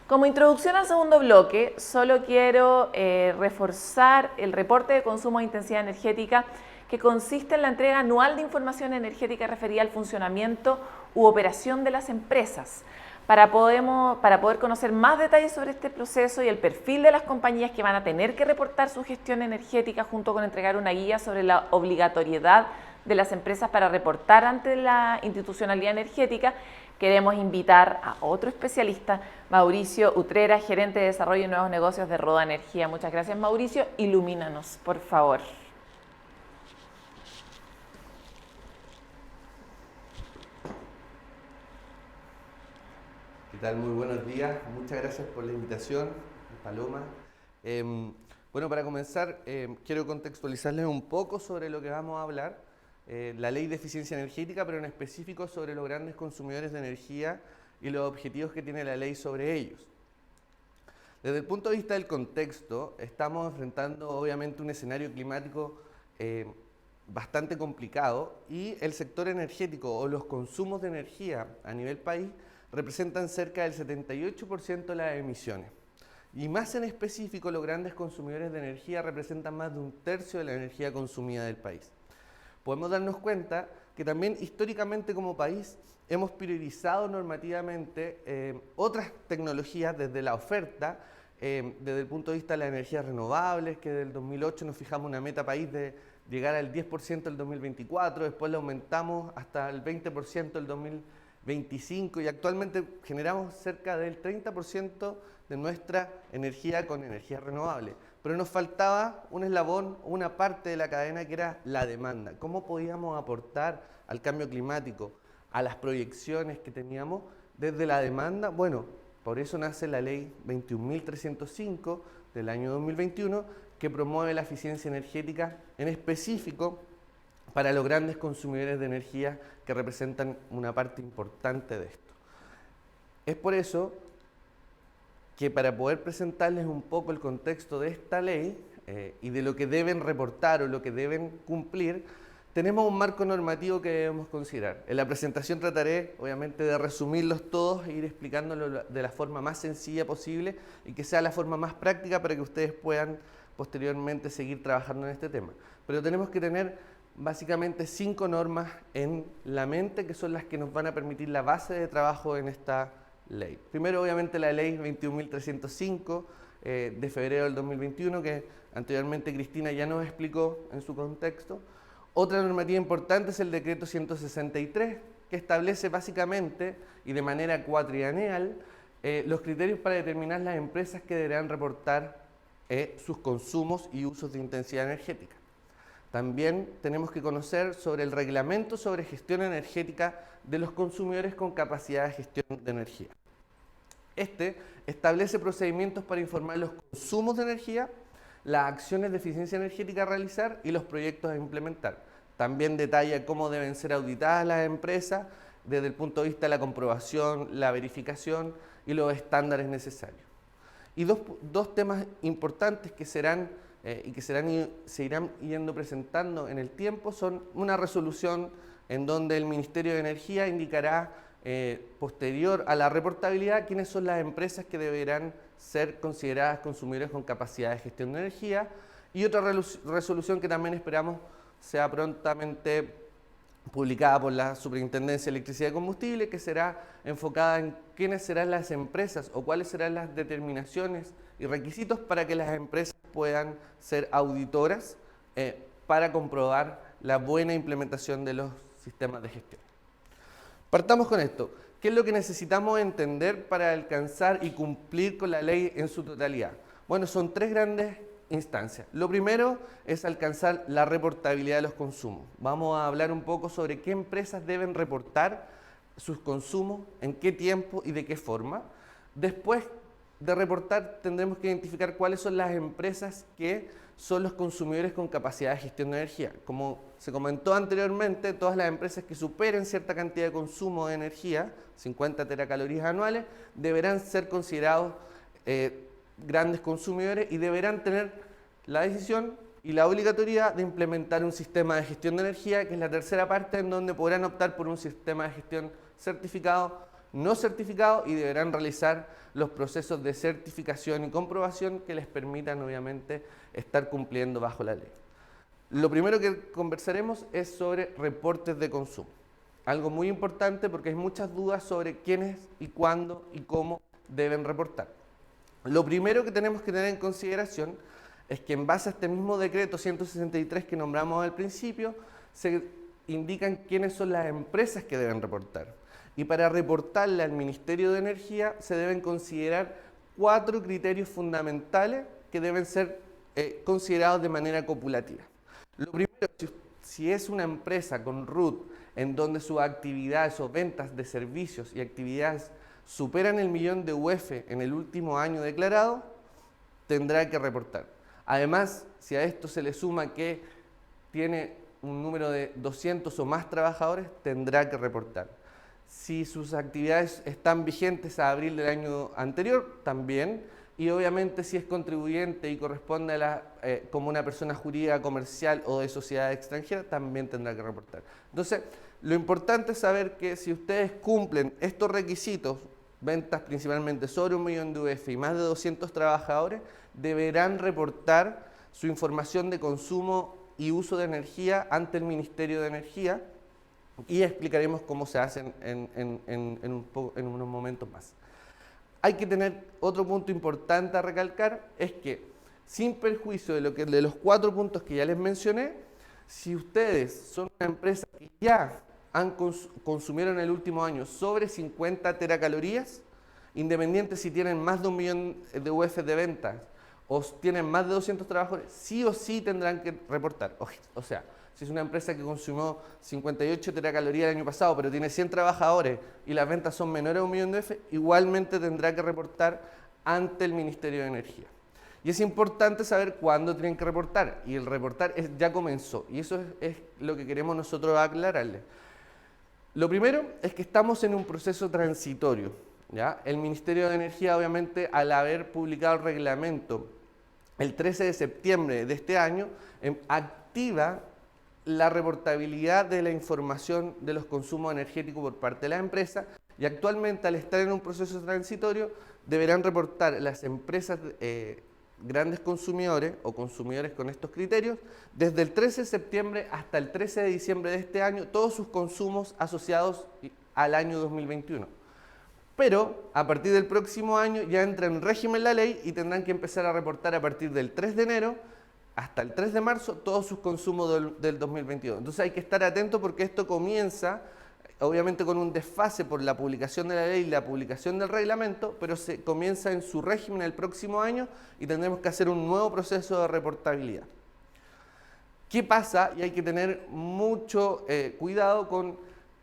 Como introducción al segundo bloque, solo quiero reforzar el reporte de consumo de intensidad energética, que consiste en la entrega anual de información energética referida al funcionamiento u operación de las empresas. Para poder conocer más detalles sobre este proceso y el perfil de las compañías que van a tener que reportar su gestión energética, junto con entregar una guía sobre la obligatoriedad de las empresas para reportar ante la institucionalidad energética, queremos invitar a otro especialista, Mauricio Utrera, gerente de desarrollo y nuevos negocios de Roda Energía. Muchas gracias, Mauricio. Ilumínanos, por favor.
¿Qué tal? Muy buenos días. Muchas gracias por la invitación, Paloma. Bueno, para comenzar, quiero contextualizarles un poco sobre lo que vamos a hablar. La ley de eficiencia energética, pero en específico sobre los grandes consumidores de energía y los objetivos que tiene la ley sobre ellos. Desde el punto de vista del contexto, estamos enfrentando obviamente un escenario climático bastante complicado, y el sector energético o los consumos de energía a nivel país representan cerca del 78% de las emisiones. Y más en específico, los grandes consumidores de energía representan más de un tercio de la energía consumida del país. Podemos darnos cuenta que también históricamente como país hemos priorizado normativamente otras tecnologías desde la oferta, desde el punto de vista de las energías renovables, que desde el 2008 nos fijamos una meta país de llegar al 10% el 2024, después lo aumentamos hasta el 20% el 2025 y actualmente generamos cerca del 30% de nuestra energía con energías renovables. Pero nos faltaba un eslabón, una parte de la cadena que era la demanda. ¿Cómo podíamos aportar al cambio climático, a las proyecciones que teníamos desde la demanda? Bueno, por eso nace la ley 21.305 del año 2021, que promueve la eficiencia energética en específico para los grandes consumidores de energía que representan una parte importante de esto. Es por eso que para poder presentarles un poco el contexto de esta ley y de lo que deben reportar o lo que deben cumplir, tenemos un marco normativo que debemos considerar. En la presentación trataré, obviamente, de resumirlos todos e ir explicándolo de la forma más sencilla posible y que sea la forma más práctica para que ustedes puedan posteriormente seguir trabajando en este tema. Pero tenemos que tener básicamente 5 normas en la mente, que son las que nos van a permitir la base de trabajo en esta ley. Primero, obviamente, la ley 21.305 de febrero del 2021, que anteriormente Cristina ya nos explicó en su contexto. Otra normativa importante es el decreto 163, que establece básicamente y de manera cuatrienal los criterios para determinar las empresas que deberán reportar sus consumos y usos de intensidad energética. También tenemos que conocer sobre el reglamento sobre gestión energética de los consumidores con capacidad de gestión de energía. Este establece procedimientos para informar los consumos de energía, las acciones de eficiencia energética a realizar y los proyectos a implementar. También detalla cómo deben ser auditadas las empresas desde el punto de vista de la comprobación, la verificación y los estándares necesarios. Y dos temas importantes que serán y que se irán yendo presentando en el tiempo son una resolución en donde el Ministerio de Energía indicará posterior a la reportabilidad quiénes son las empresas que deberán ser consideradas consumidores con capacidad de gestión de energía. Y otra resolución que también esperamos sea prontamente publicada por la Superintendencia de Electricidad y Combustible, que será enfocada en quiénes serán las empresas o cuáles serán las determinaciones y requisitos para que las empresas puedan ser auditoras para comprobar la buena implementación de los sistemas de gestión. Partamos con esto. ¿Qué es lo que necesitamos entender para alcanzar y cumplir con la ley en su totalidad? Bueno, son tres grandes instancias. Lo primero es alcanzar la reportabilidad de los consumos. Vamos a hablar un poco sobre qué empresas deben reportar sus consumos, en qué tiempo y de qué forma. Después de reportar tendremos que identificar cuáles son las empresas que son los consumidores con capacidad de gestión de energía. Como se comentó anteriormente, todas las empresas que superen cierta cantidad de consumo de energía, 50 teracalorías anuales, deberán ser considerados grandes consumidores y deberán tener la decisión y la obligatoriedad de implementar un sistema de gestión de energía, que es la tercera parte en donde podrán optar por un sistema de gestión certificado, no certificado, y deberán realizar los procesos de certificación y comprobación que les permitan obviamente estar cumpliendo bajo la ley. Lo primero que conversaremos es sobre reportes de consumo. Algo muy importante porque hay muchas dudas sobre quiénes y cuándo y cómo deben reportar. Lo primero que tenemos que tener en consideración es que en base a este mismo decreto 163 que nombramos al principio, se indican quiénes son las empresas que deben reportar. Y para reportarle al Ministerio de Energía se deben considerar 4 criterios fundamentales que deben ser considerados de manera copulativa. Lo primero, si es una empresa con RUT en donde sus actividades o ventas de servicios y actividades superan el 1.000.000 de UF en el último año declarado, tendrá que reportar. Además, si a esto se le suma que tiene un número de 200 o más trabajadores, tendrá que reportar. Si sus actividades están vigentes a abril del año anterior, también. Y obviamente si es contribuyente y corresponde a como una persona jurídica, comercial o de sociedad extranjera, también tendrá que reportar. Entonces, lo importante es saber que si ustedes cumplen estos requisitos, ventas principalmente sobre 1.000.000 de UF y más de 200 trabajadores, deberán reportar su información de consumo y uso de energía ante el Ministerio de Energía, y explicaremos cómo se hacen en unos momentos más. Hay que tener otro punto importante a recalcar, es que sin perjuicio de los 4 puntos que ya les mencioné, si ustedes son una empresa que ya consumieron en el último año sobre 50 teracalorías, independiente si tienen más de 1.000.000 de UF de ventas o tienen más de 200 trabajadores, sí o sí tendrán que reportar. O sea, si es una empresa que consumió 58 teracalorías el año pasado, pero tiene 100 trabajadores y las ventas son menores a 1.000.000 de UF, igualmente tendrá que reportar ante el Ministerio de Energía. Y es importante saber cuándo tienen que reportar, y el reportar ya comenzó, y eso es lo que queremos nosotros aclararles. Lo primero es que estamos en un proceso transitorio, ¿ya? El Ministerio de Energía, obviamente, al haber publicado el reglamento el 13 de septiembre de este año, activa la reportabilidad de la información de los consumos energéticos por parte de la empresa, y actualmente, al estar en un proceso transitorio, deberán reportar las empresas grandes consumidores o consumidores con estos criterios desde el 13 de septiembre hasta el 13 de diciembre de este año todos sus consumos asociados al año 2021. Pero a partir del próximo año ya entra en régimen la ley y tendrán que empezar a reportar a partir del 3 de enero hasta el 3 de marzo todos sus consumos del 2022. Entonces hay que estar atentos porque esto comienza obviamente con un desfase por la publicación de la ley y la publicación del reglamento, pero se comienza en su régimen el próximo año y tendremos que hacer un nuevo proceso de reportabilidad. ¿Qué pasa? Y hay que tener mucho cuidado con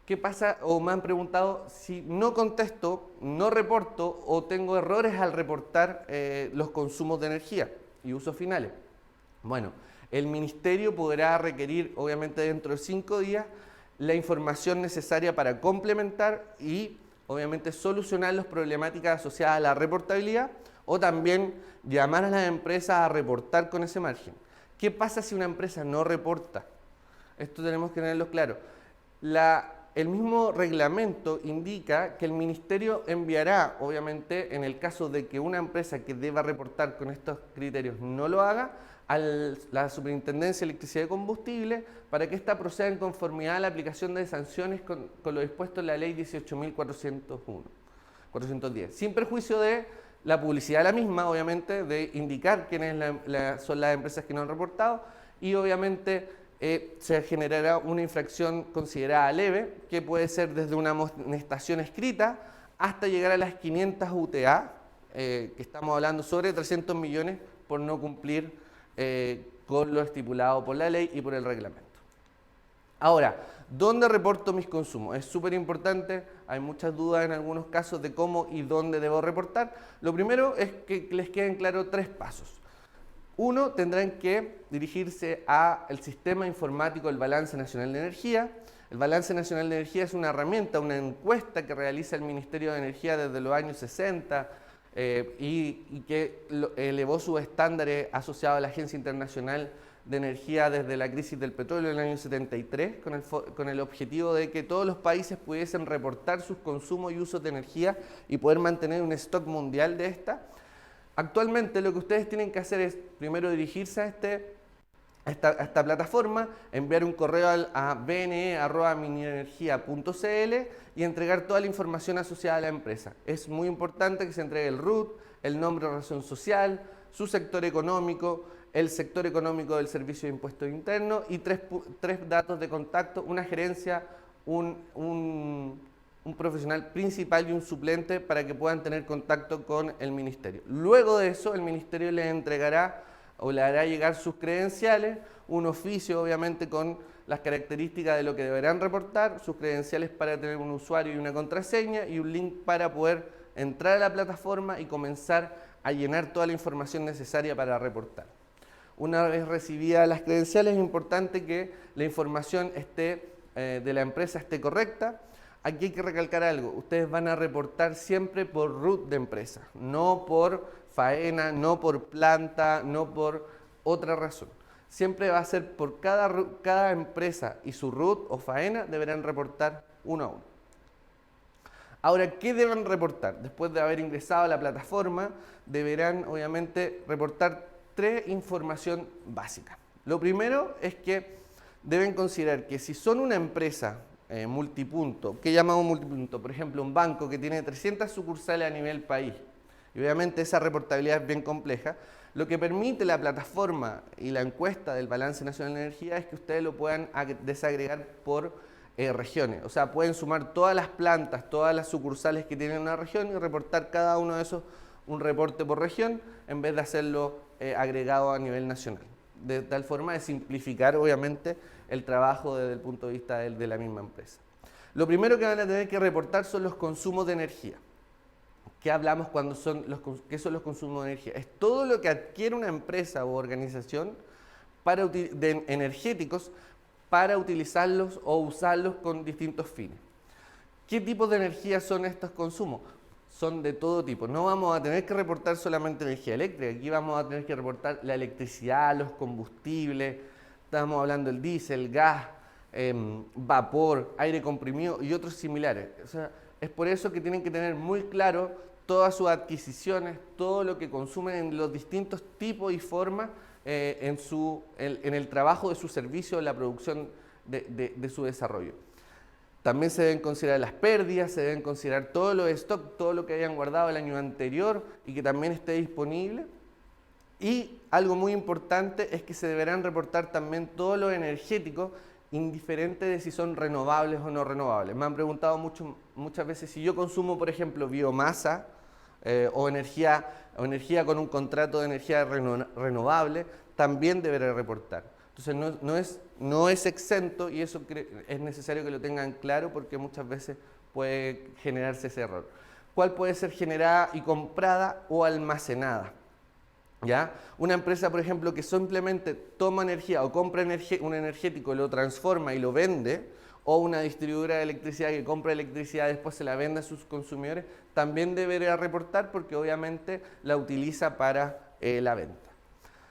qué pasa, o me han preguntado si no contesto, no reporto o tengo errores al reportar los consumos de energía y usos finales. Bueno, el Ministerio podrá requerir, obviamente dentro de 5 días, la información necesaria para complementar y obviamente solucionar las problemáticas asociadas a la reportabilidad, o también llamar a las empresas a reportar con ese margen. ¿Qué pasa si una empresa no reporta? Esto tenemos que tenerlo claro. La el mismo reglamento indica que el ministerio enviará, obviamente, en el caso de que una empresa que deba reportar con estos criterios no lo haga, a la Superintendencia de Electricidad y Combustible para que ésta proceda en conformidad a la aplicación de sanciones con lo dispuesto en la Ley 18.410, sin perjuicio de la publicidad de la misma, obviamente, de indicar quiénes son las empresas que no han reportado y obviamente se generará una infracción considerada leve, que puede ser desde una amonestación escrita hasta llegar a las 500 UTA, que estamos hablando sobre 300 millones por no cumplir con lo estipulado por la ley y por el reglamento. Ahora, ¿dónde reporto mis consumos? Es súper importante, hay muchas dudas en algunos casos de cómo y dónde debo reportar. Lo primero es que les queden claros 3 pasos. Uno, tendrán que dirigirse al Sistema Informático del Balance Nacional de Energía. El Balance Nacional de Energía es una herramienta, una encuesta que realiza el Ministerio de Energía desde los años 60 y que elevó sus estándares asociados a la Agencia Internacional de Energía desde la crisis del petróleo en el año 73, con el objetivo de que todos los países pudiesen reportar sus consumos y usos de energía y poder mantener un stock mundial de esta. Actualmente lo que ustedes tienen que hacer es primero dirigirse a esta plataforma, enviar un correo a bne@minenergia.cl y entregar toda la información asociada a la empresa. Es muy importante que se entregue el RUT, el nombre de razón social, su sector económico, el sector económico del Servicio de Impuestos Internos y tres datos de contacto, una gerencia, un profesional principal y un suplente para que puedan tener contacto con el ministerio. Luego de eso, el ministerio les entregará o le hará llegar sus credenciales, un oficio obviamente con las características de lo que deberán reportar, sus credenciales para tener un usuario y una contraseña y un link para poder entrar a la plataforma y comenzar a llenar toda la información necesaria para reportar. Una vez recibidas las credenciales es importante que la información de la empresa esté correcta. Aquí hay que recalcar algo, ustedes van a reportar siempre por RUT de empresa, no por faena, no por planta, no por otra razón. Siempre va a ser por cada empresa y su RUT o faena deberán reportar uno a uno. Ahora, ¿qué deben reportar? Después de haber ingresado a la plataforma, deberán obviamente reportar 3 información básica. Lo primero es que deben considerar que si son una empresa multipunto, ¿qué llamamos multipunto? Por ejemplo, un banco que tiene 300 sucursales a nivel país, y obviamente esa reportabilidad es bien compleja, lo que permite la plataforma y la encuesta del Balance Nacional de Energía es que ustedes lo puedan desagregar por regiones, o sea, pueden sumar todas las plantas, todas las sucursales que tienen una región y reportar cada uno de esos un reporte por región en vez de hacerlo agregado a nivel nacional, de tal forma de simplificar obviamente el trabajo desde el punto de vista de la misma empresa. Lo primero que van a tener que reportar son los consumos de energía. ¿Qué hablamos cuando qué son los consumos de energía? Es todo lo que adquiere una empresa u organización energéticos para utilizarlos o usarlos con distintos fines. ¿Qué tipos de energía son estos consumos? Son de todo tipo. No vamos a tener que reportar solamente energía eléctrica, aquí vamos a tener que reportar la electricidad, los combustibles, estamos hablando del diésel, gas, vapor, aire comprimido y otros similares. O sea, es por eso que tienen que tener muy claro todas sus adquisiciones, todo lo que consumen en los distintos tipos y formas en el trabajo de su servicio, en la producción de su desarrollo. También se deben considerar las pérdidas, se deben considerar todos los stocks, todo lo que hayan guardado el año anterior y que también esté disponible. Y algo muy importante es que se deberán reportar también todo lo energético, indiferente de si son renovables o no renovables. Me han preguntado muchas veces si yo consumo, por ejemplo, biomasa o energía con un contrato de energía renovable, también deberé reportar. Entonces no es exento y eso es necesario que lo tengan claro porque muchas veces puede generarse ese error. ¿Cuál puede ser generada y comprada o almacenada? ¿Ya? Una empresa, por ejemplo, que simplemente toma energía o compra un energético, lo transforma y lo vende, o una distribuidora de electricidad que compra electricidad y después se la vende a sus consumidores, también deberá reportar porque obviamente la utiliza para la venta.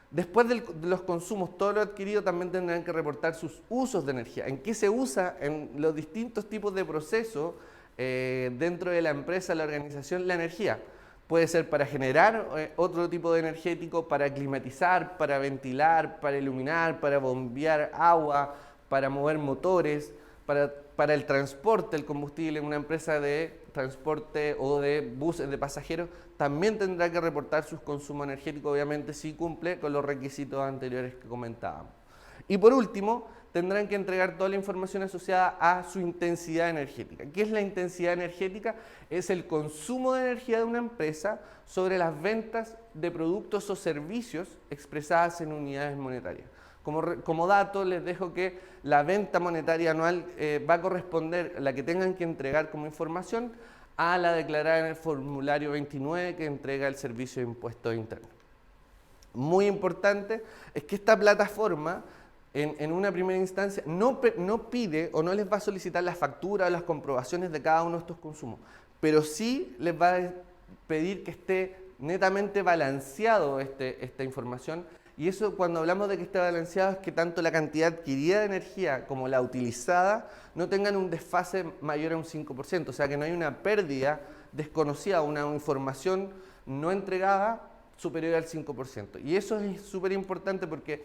Después de los consumos, todo lo adquirido, también tendrán que reportar sus usos de energía. ¿En qué se usa en los distintos tipos de procesos dentro de la empresa, la organización, la energía? Puede ser para generar otro tipo de energético, para climatizar, para ventilar, para iluminar, para bombear agua, para mover motores, para el transporte, el combustible. Una empresa de transporte o de buses de pasajeros también tendrá que reportar sus consumos energéticos, obviamente si cumple con los requisitos anteriores que comentábamos. Y por último, tendrán que entregar toda la información asociada a su intensidad energética. ¿Qué es la intensidad energética? Es el consumo de energía de una empresa sobre las ventas de productos o servicios expresadas en unidades monetarias. Como dato, les dejo que la venta monetaria anual va a corresponder, la que tengan que entregar como información, a la declarada en el formulario 29 que entrega el Servicio de Impuestos Internos. Muy importante es que esta plataforma, en una primera instancia, no pide o no les va a solicitar la factura o las comprobaciones de cada uno de estos consumos, pero sí les va a pedir que esté netamente balanceado esta información. Y eso, cuando hablamos de que esté balanceado, es que tanto la cantidad adquirida de energía como la utilizada no tengan un desfase mayor a un 5%, o sea que no hay una pérdida desconocida, una información no entregada superior al 5%. Y eso es súper importante porque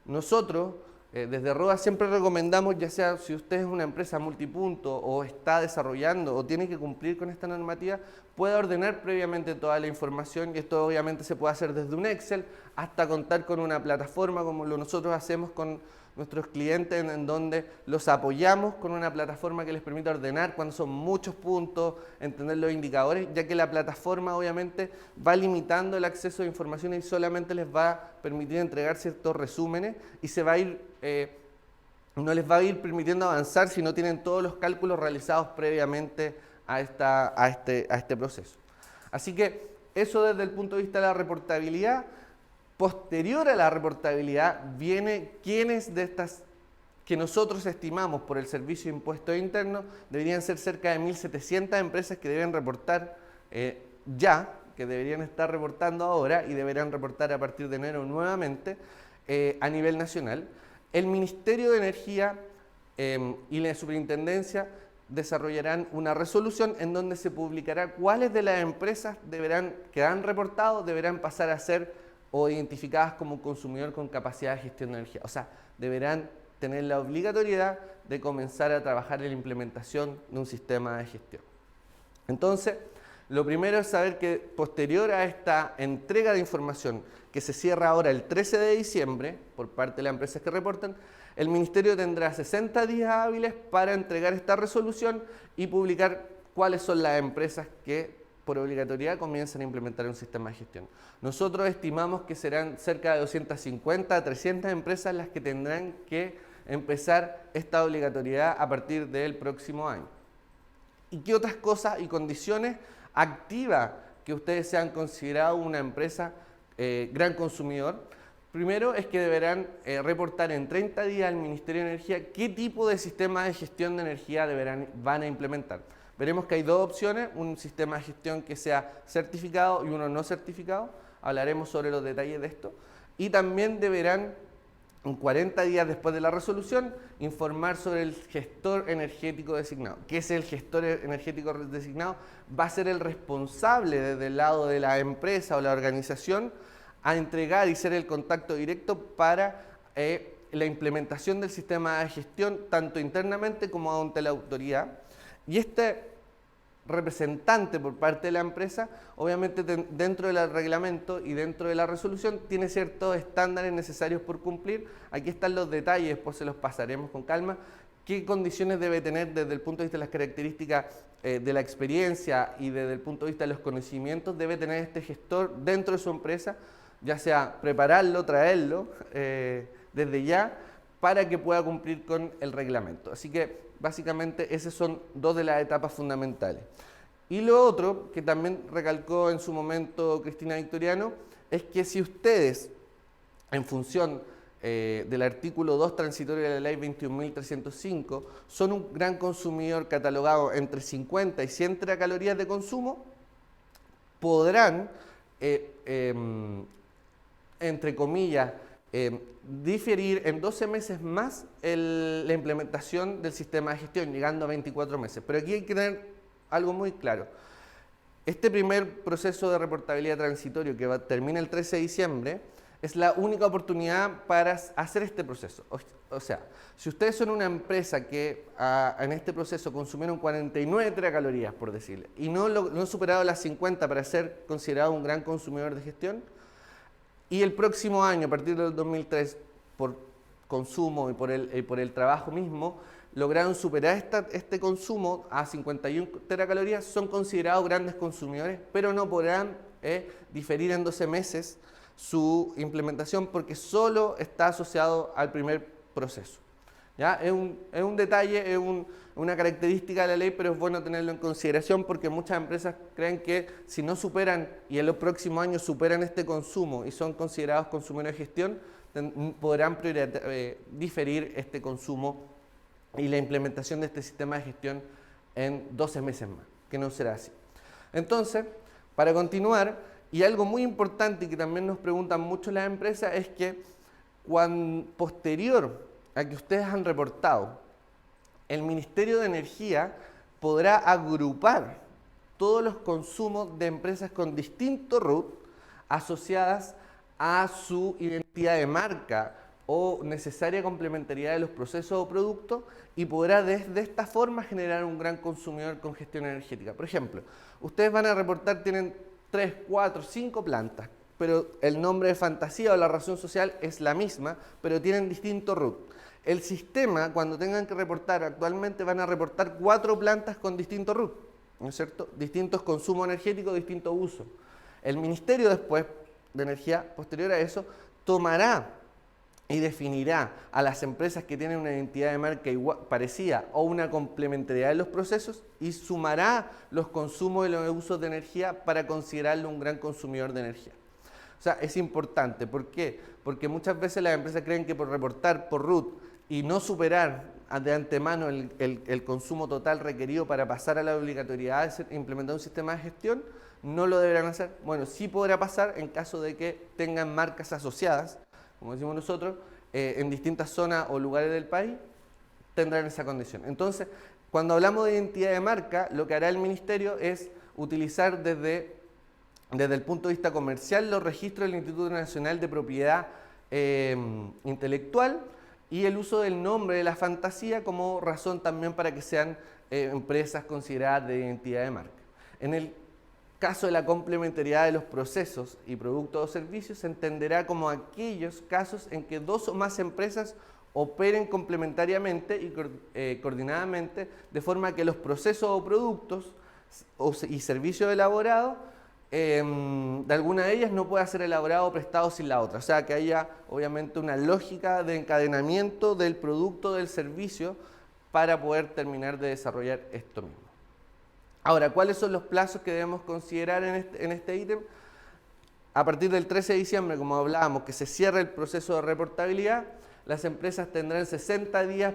nosotros, desde ROA, siempre recomendamos, ya sea si usted es una empresa multipunto o está desarrollando o tiene que cumplir con esta normativa, pueda ordenar previamente toda la información, y esto obviamente se puede hacer desde un Excel hasta contar con una plataforma como lo nosotros hacemos con nuestros clientes, en donde los apoyamos con una plataforma que les permite ordenar cuando son muchos puntos, entender los indicadores, ya que la plataforma obviamente va limitando el acceso a información y solamente les va a permitir entregar ciertos resúmenes y se va a ir, no les va a ir permitiendo avanzar si no tienen todos los cálculos realizados previamente a este proceso. Así que eso desde el punto de vista de la reportabilidad. Posterior a la reportabilidad viene quiénes de estas que nosotros estimamos por el Servicio de Impuestos Internos deberían ser cerca de 1.700 empresas que deben reportar que deberían estar reportando ahora y deberán reportar a partir de enero nuevamente a nivel nacional. El Ministerio de Energía y la Superintendencia desarrollarán una resolución en donde se publicará cuáles de las empresas que han reportado deberán pasar a ser o identificadas como consumidor con capacidad de gestión de energía. O sea, deberán tener la obligatoriedad de comenzar a trabajar en la implementación de un sistema de gestión. Entonces, lo primero es saber que posterior a esta entrega de información que se cierra ahora el 13 de diciembre por parte de las empresas que reportan, el Ministerio tendrá 60 días hábiles para entregar esta resolución y publicar cuáles son las empresas que por obligatoriedad comienzan a implementar un sistema de gestión. Nosotros estimamos que serán cerca de 250 a 300 empresas las que tendrán que empezar esta obligatoriedad a partir del próximo año. ¿Y qué otras cosas y condiciones activa que ustedes sean considerados una empresa gran consumidor? Primero es que deberán reportar en 30 días al Ministerio de Energía qué tipo de sistema de gestión de energía van a implementar. Veremos que hay dos opciones, un sistema de gestión que sea certificado y uno no certificado. Hablaremos sobre los detalles de esto. Y también deberán, en 40 días después de la resolución, informar sobre el gestor energético designado. ¿Qué es el gestor energético designado? Va a ser el responsable desde el lado de la empresa o la organización a entregar y ser el contacto directo para la implementación del sistema de gestión, tanto internamente como ante la autoridad. Y este representante por parte de la empresa, obviamente dentro del reglamento y dentro de la resolución, tiene ciertos estándares necesarios por cumplir. Aquí están los detalles, después se los pasaremos con calma. ¿Qué condiciones debe tener desde el punto de vista de las características de la experiencia y desde el punto de vista de los conocimientos debe tener este gestor dentro de su empresa? Ya sea prepararlo, traerlo desde ya para que pueda cumplir con el reglamento. Así que básicamente esas son dos de las etapas fundamentales. Y lo otro, que también recalcó en su momento Cristina Victoriano, es que si ustedes, en función del artículo 2 transitorio de la ley 21.305, son un gran consumidor catalogado entre 50 y 100 teracalorías de consumo, podrán entre comillas, diferir en 12 meses más la implementación del sistema de gestión, llegando a 24 meses. Pero aquí hay que tener algo muy claro. Este primer proceso de reportabilidad transitorio que termina el 13 de diciembre es la única oportunidad para hacer este proceso. O sea, si ustedes son una empresa que en este proceso consumieron 49 teracalorías, por decirle, y no han superado las 50 para ser considerado un gran consumidor de gestión, y el próximo año, a partir del 2003, por consumo y por el trabajo mismo, lograron superar este consumo a 51 teracalorías, son considerados grandes consumidores, pero no podrán diferir en 12 meses su implementación porque solo está asociado al primer proceso. ¿Ya? Es un detalle, es una característica de la ley, pero es bueno tenerlo en consideración porque muchas empresas creen que si no superan y en los próximos años superan este consumo y son considerados consumidores de gestión, podrán diferir este consumo y la implementación de este sistema de gestión en 12 meses más, que no será así. Entonces, para continuar, y algo muy importante y que también nos preguntan mucho las empresas es que posterior a que ustedes han reportado, el Ministerio de Energía podrá agrupar todos los consumos de empresas con distinto RUT asociadas a su identidad de marca o necesaria complementariedad de los procesos o productos y podrá desde esta forma generar un gran consumidor con gestión energética. Por ejemplo, ustedes van a reportar, tienen 3, 4, 5 plantas, pero el nombre de fantasía o la razón social es la misma, pero tienen distinto RUT. El sistema, cuando tengan que reportar, actualmente van a reportar 4 plantas con distinto RUT, ¿no es cierto? Distintos consumos energéticos, distinto uso. El Ministerio después de Energía, posterior a eso, tomará y definirá a las empresas que tienen una identidad de marca parecida o una complementariedad de los procesos y sumará los consumos y los usos de energía para considerarlo un gran consumidor de energía. O sea, es importante. ¿Por qué? Porque muchas veces las empresas creen que por reportar por RUT y no superar de antemano el consumo total requerido para pasar a la obligatoriedad de implementar un sistema de gestión, no lo deberán hacer. Bueno, sí podrá pasar en caso de que tengan marcas asociadas, como decimos nosotros, en distintas zonas o lugares del país, tendrán esa condición. Entonces, cuando hablamos de identidad de marca, lo que hará el Ministerio es utilizar desde el punto de vista comercial los registros del Instituto Nacional de Propiedad Intelectual y el uso del nombre de la fantasía como razón también para que sean empresas consideradas de identidad de marca. En el caso de la complementariedad de los procesos y productos o servicios, se entenderá como aquellos casos en que 2 o más empresas operen complementariamente y coordinadamente, de forma que los procesos o productos y servicios elaborados, de alguna de ellas no pueda ser elaborado o prestado sin la otra. O sea, que haya obviamente una lógica de encadenamiento del producto o del servicio para poder terminar de desarrollar esto mismo. Ahora, ¿cuáles son los plazos que debemos considerar en este ítem? A partir del 13 de diciembre, como hablábamos, que se cierre el proceso de reportabilidad, las empresas tendrán 60 días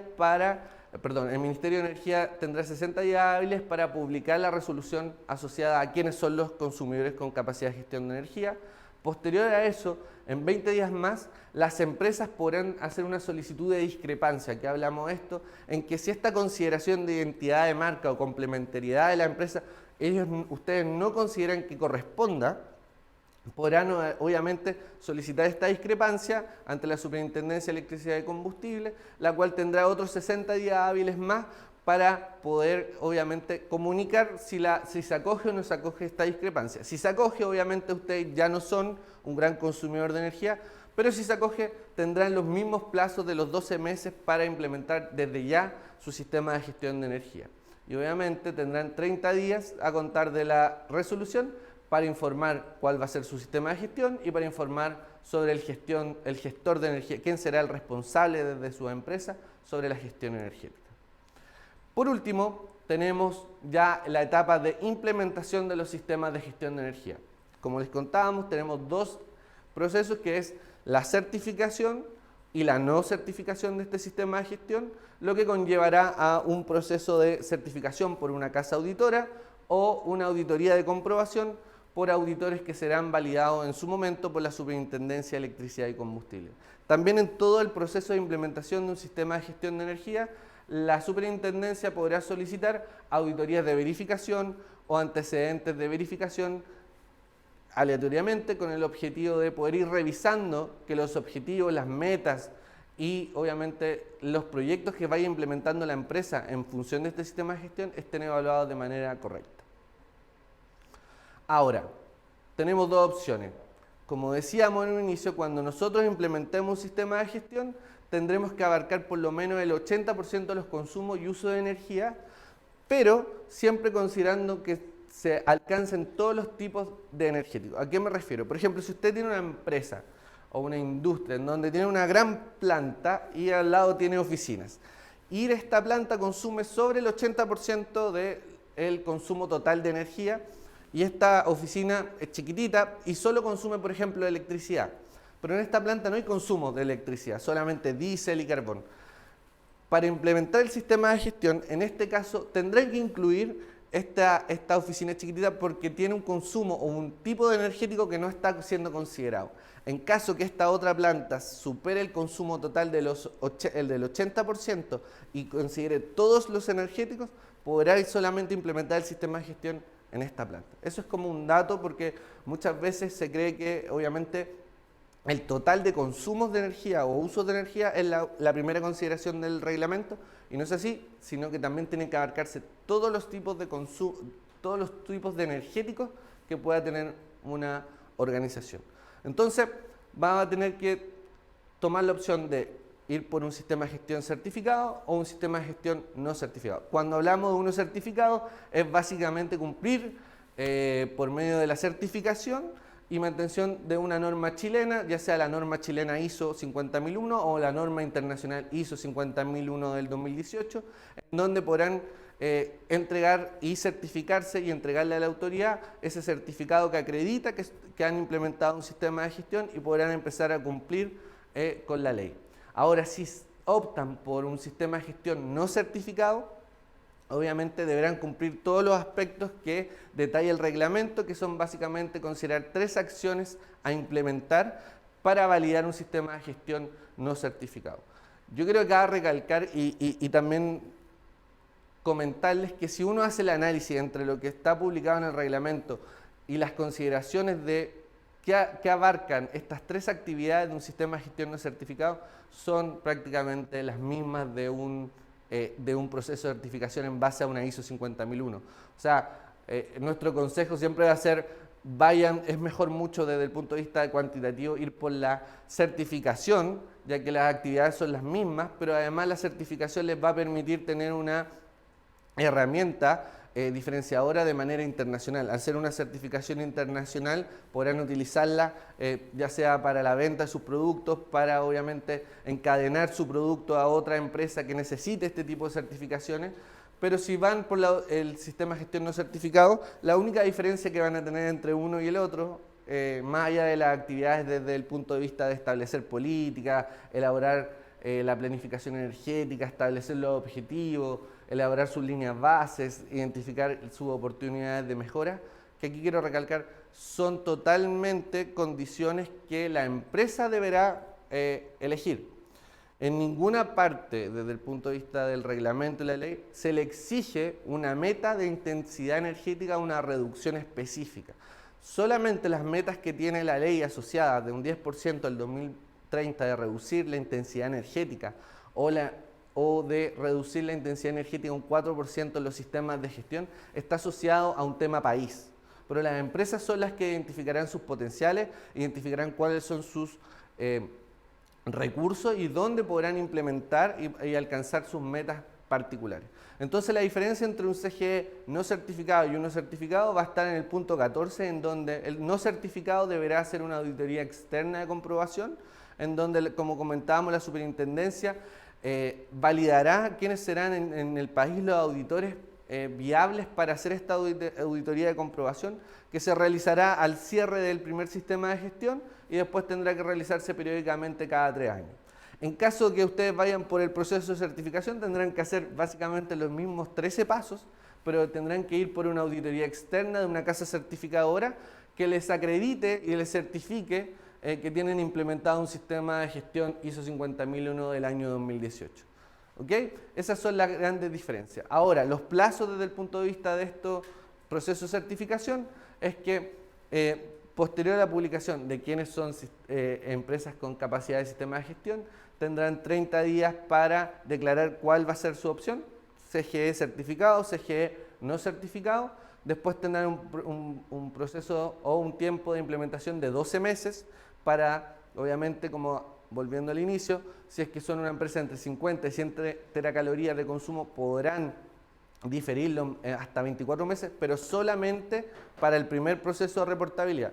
el Ministerio de Energía tendrá 60 días hábiles para publicar la resolución asociada a quiénes son los consumidores con capacidad de gestión de energía. Posterior a eso, en 20 días más, las empresas podrán hacer una solicitud de discrepancia, que hablamos de esto, en que si esta consideración de identidad de marca o complementariedad de la empresa, ustedes no consideran que corresponda, podrán obviamente solicitar esta discrepancia ante la Superintendencia de Electricidad y Combustible, la cual tendrá otros 60 días hábiles más para poder obviamente comunicar si se acoge o no se acoge esta discrepancia. Si se acoge, obviamente ustedes ya no son un gran consumidor de energía, pero si se acoge tendrán los mismos plazos de los 12 meses para implementar desde ya su sistema de gestión de energía. Y obviamente tendrán 30 días a contar de la resolución para informar cuál va a ser su sistema de gestión y para informar sobre el gestor de energía, quién será el responsable desde su empresa sobre la gestión energética. Por último, tenemos ya la etapa de implementación de los sistemas de gestión de energía. Como les contábamos, tenemos 2 procesos, que es la certificación y la no certificación de este sistema de gestión, lo que conllevará a un proceso de certificación por una casa auditora o una auditoría de comprobación por auditores que serán validados en su momento por la Superintendencia de Electricidad y Combustible. También en todo el proceso de implementación de un sistema de gestión de energía, la Superintendencia podrá solicitar auditorías de verificación o antecedentes de verificación aleatoriamente con el objetivo de poder ir revisando que los objetivos, las metas y obviamente los proyectos que vaya implementando la empresa en función de este sistema de gestión estén evaluados de manera correcta. Ahora, tenemos dos opciones. Como decíamos en un inicio, cuando nosotros implementemos un sistema de gestión, tendremos que abarcar por lo menos el 80% de los consumos y uso de energía, pero siempre considerando que se alcancen todos los tipos de energéticos. ¿A qué me refiero? Por ejemplo, si usted tiene una empresa o una industria en donde tiene una gran planta y al lado tiene oficinas, y esta planta consume sobre el 80% del consumo total de energía, y esta oficina es chiquitita y solo consume, por ejemplo, electricidad. Pero en esta planta no hay consumo de electricidad, solamente diésel y carbón. Para implementar el sistema de gestión, en este caso, tendrán que incluir esta oficina chiquitita porque tiene un consumo o un tipo de energético que no está siendo considerado. En caso que esta otra planta supere el consumo total del 80% y considere todos los energéticos, podrá solamente implementar el sistema de gestión en esta planta. Eso es como un dato porque muchas veces se cree que obviamente el total de consumos de energía o usos de energía es la primera consideración del reglamento, y no es así, sino que también tienen que abarcarse todos los tipos de consumo, todos los tipos de energéticos que pueda tener una organización. Entonces, van a tener que tomar la opción de ir por un sistema de gestión certificado o un sistema de gestión no certificado. Cuando hablamos de uno certificado, es básicamente cumplir por medio de la certificación y mantención de una norma chilena, ya sea la norma chilena ISO 50001 o la norma internacional ISO 50001 del 2018, en donde podrán entregar y certificarse y entregarle a la autoridad ese certificado que acredita que han implementado un sistema de gestión y podrán empezar a cumplir con la ley. Ahora, si optan por un sistema de gestión no certificado, obviamente deberán cumplir todos los aspectos que detalla el reglamento, que son básicamente considerar 3 acciones a implementar para validar un sistema de gestión no certificado. Yo creo que cabe recalcar y también comentarles que si uno hace el análisis entre lo que está publicado en el reglamento y las consideraciones de que abarcan estas 3 actividades de un sistema de gestión no certificado, son prácticamente las mismas de un proceso de certificación en base a una ISO 50001. O sea, nuestro consejo siempre va a ser, es mejor mucho desde el punto de vista cuantitativo ir por la certificación, ya que las actividades son las mismas, pero además la certificación les va a permitir tener una herramienta diferenciadora de manera internacional. Al ser una certificación internacional, podrán utilizarla ya sea para la venta de sus productos, para obviamente encadenar su producto a otra empresa que necesite este tipo de certificaciones. Pero si van por el sistema de gestión no certificado, la única diferencia que van a tener entre uno y el otro, más allá de las actividades desde el punto de vista de establecer políticas, elaborar la planificación energética, establecer los objetivos, elaborar sus líneas bases, identificar sus oportunidades de mejora, que aquí quiero recalcar, son totalmente condiciones que la empresa deberá elegir. En ninguna parte, desde el punto de vista del reglamento y la ley, se le exige una meta de intensidad energética, una reducción específica. Solamente las metas que tiene la ley asociadas de un 10% al 2030 de reducir la intensidad energética o de reducir la intensidad energética un 4% en los sistemas de gestión, está asociado a un tema país. Pero las empresas son las que identificarán sus potenciales, identificarán cuáles son sus recursos y dónde podrán implementar y alcanzar sus metas particulares. Entonces la diferencia entre un CGE no certificado y uno certificado va a estar en el punto 14, en donde el no certificado deberá hacer una auditoría externa de comprobación, en donde, como comentábamos, la superintendencia validará quiénes serán en el país los auditores viables para hacer esta auditoría de comprobación, que se realizará al cierre del primer sistema de gestión y después tendrá que realizarse periódicamente cada 3 años. En caso de que ustedes vayan por el proceso de certificación, tendrán que hacer básicamente los mismos 13 pasos, pero tendrán que ir por una auditoría externa de una casa certificadora que les acredite y les certifique que tienen implementado un sistema de gestión ISO 50001 del año 2018. ¿Ok? Esas son las grandes diferencias. Ahora, los plazos desde el punto de vista de estos procesos de certificación es que posterior a la publicación de quiénes son empresas con capacidad de sistema de gestión, tendrán 30 días para declarar cuál va a ser su opción, CGE certificado, CGE no certificado. Después tendrán un proceso o un tiempo de implementación de 12 meses para, obviamente, como volviendo al inicio, si es que son una empresa entre 50 y 100 teracalorías de consumo, podrán diferirlo hasta 24 meses, pero solamente para el primer proceso de reportabilidad.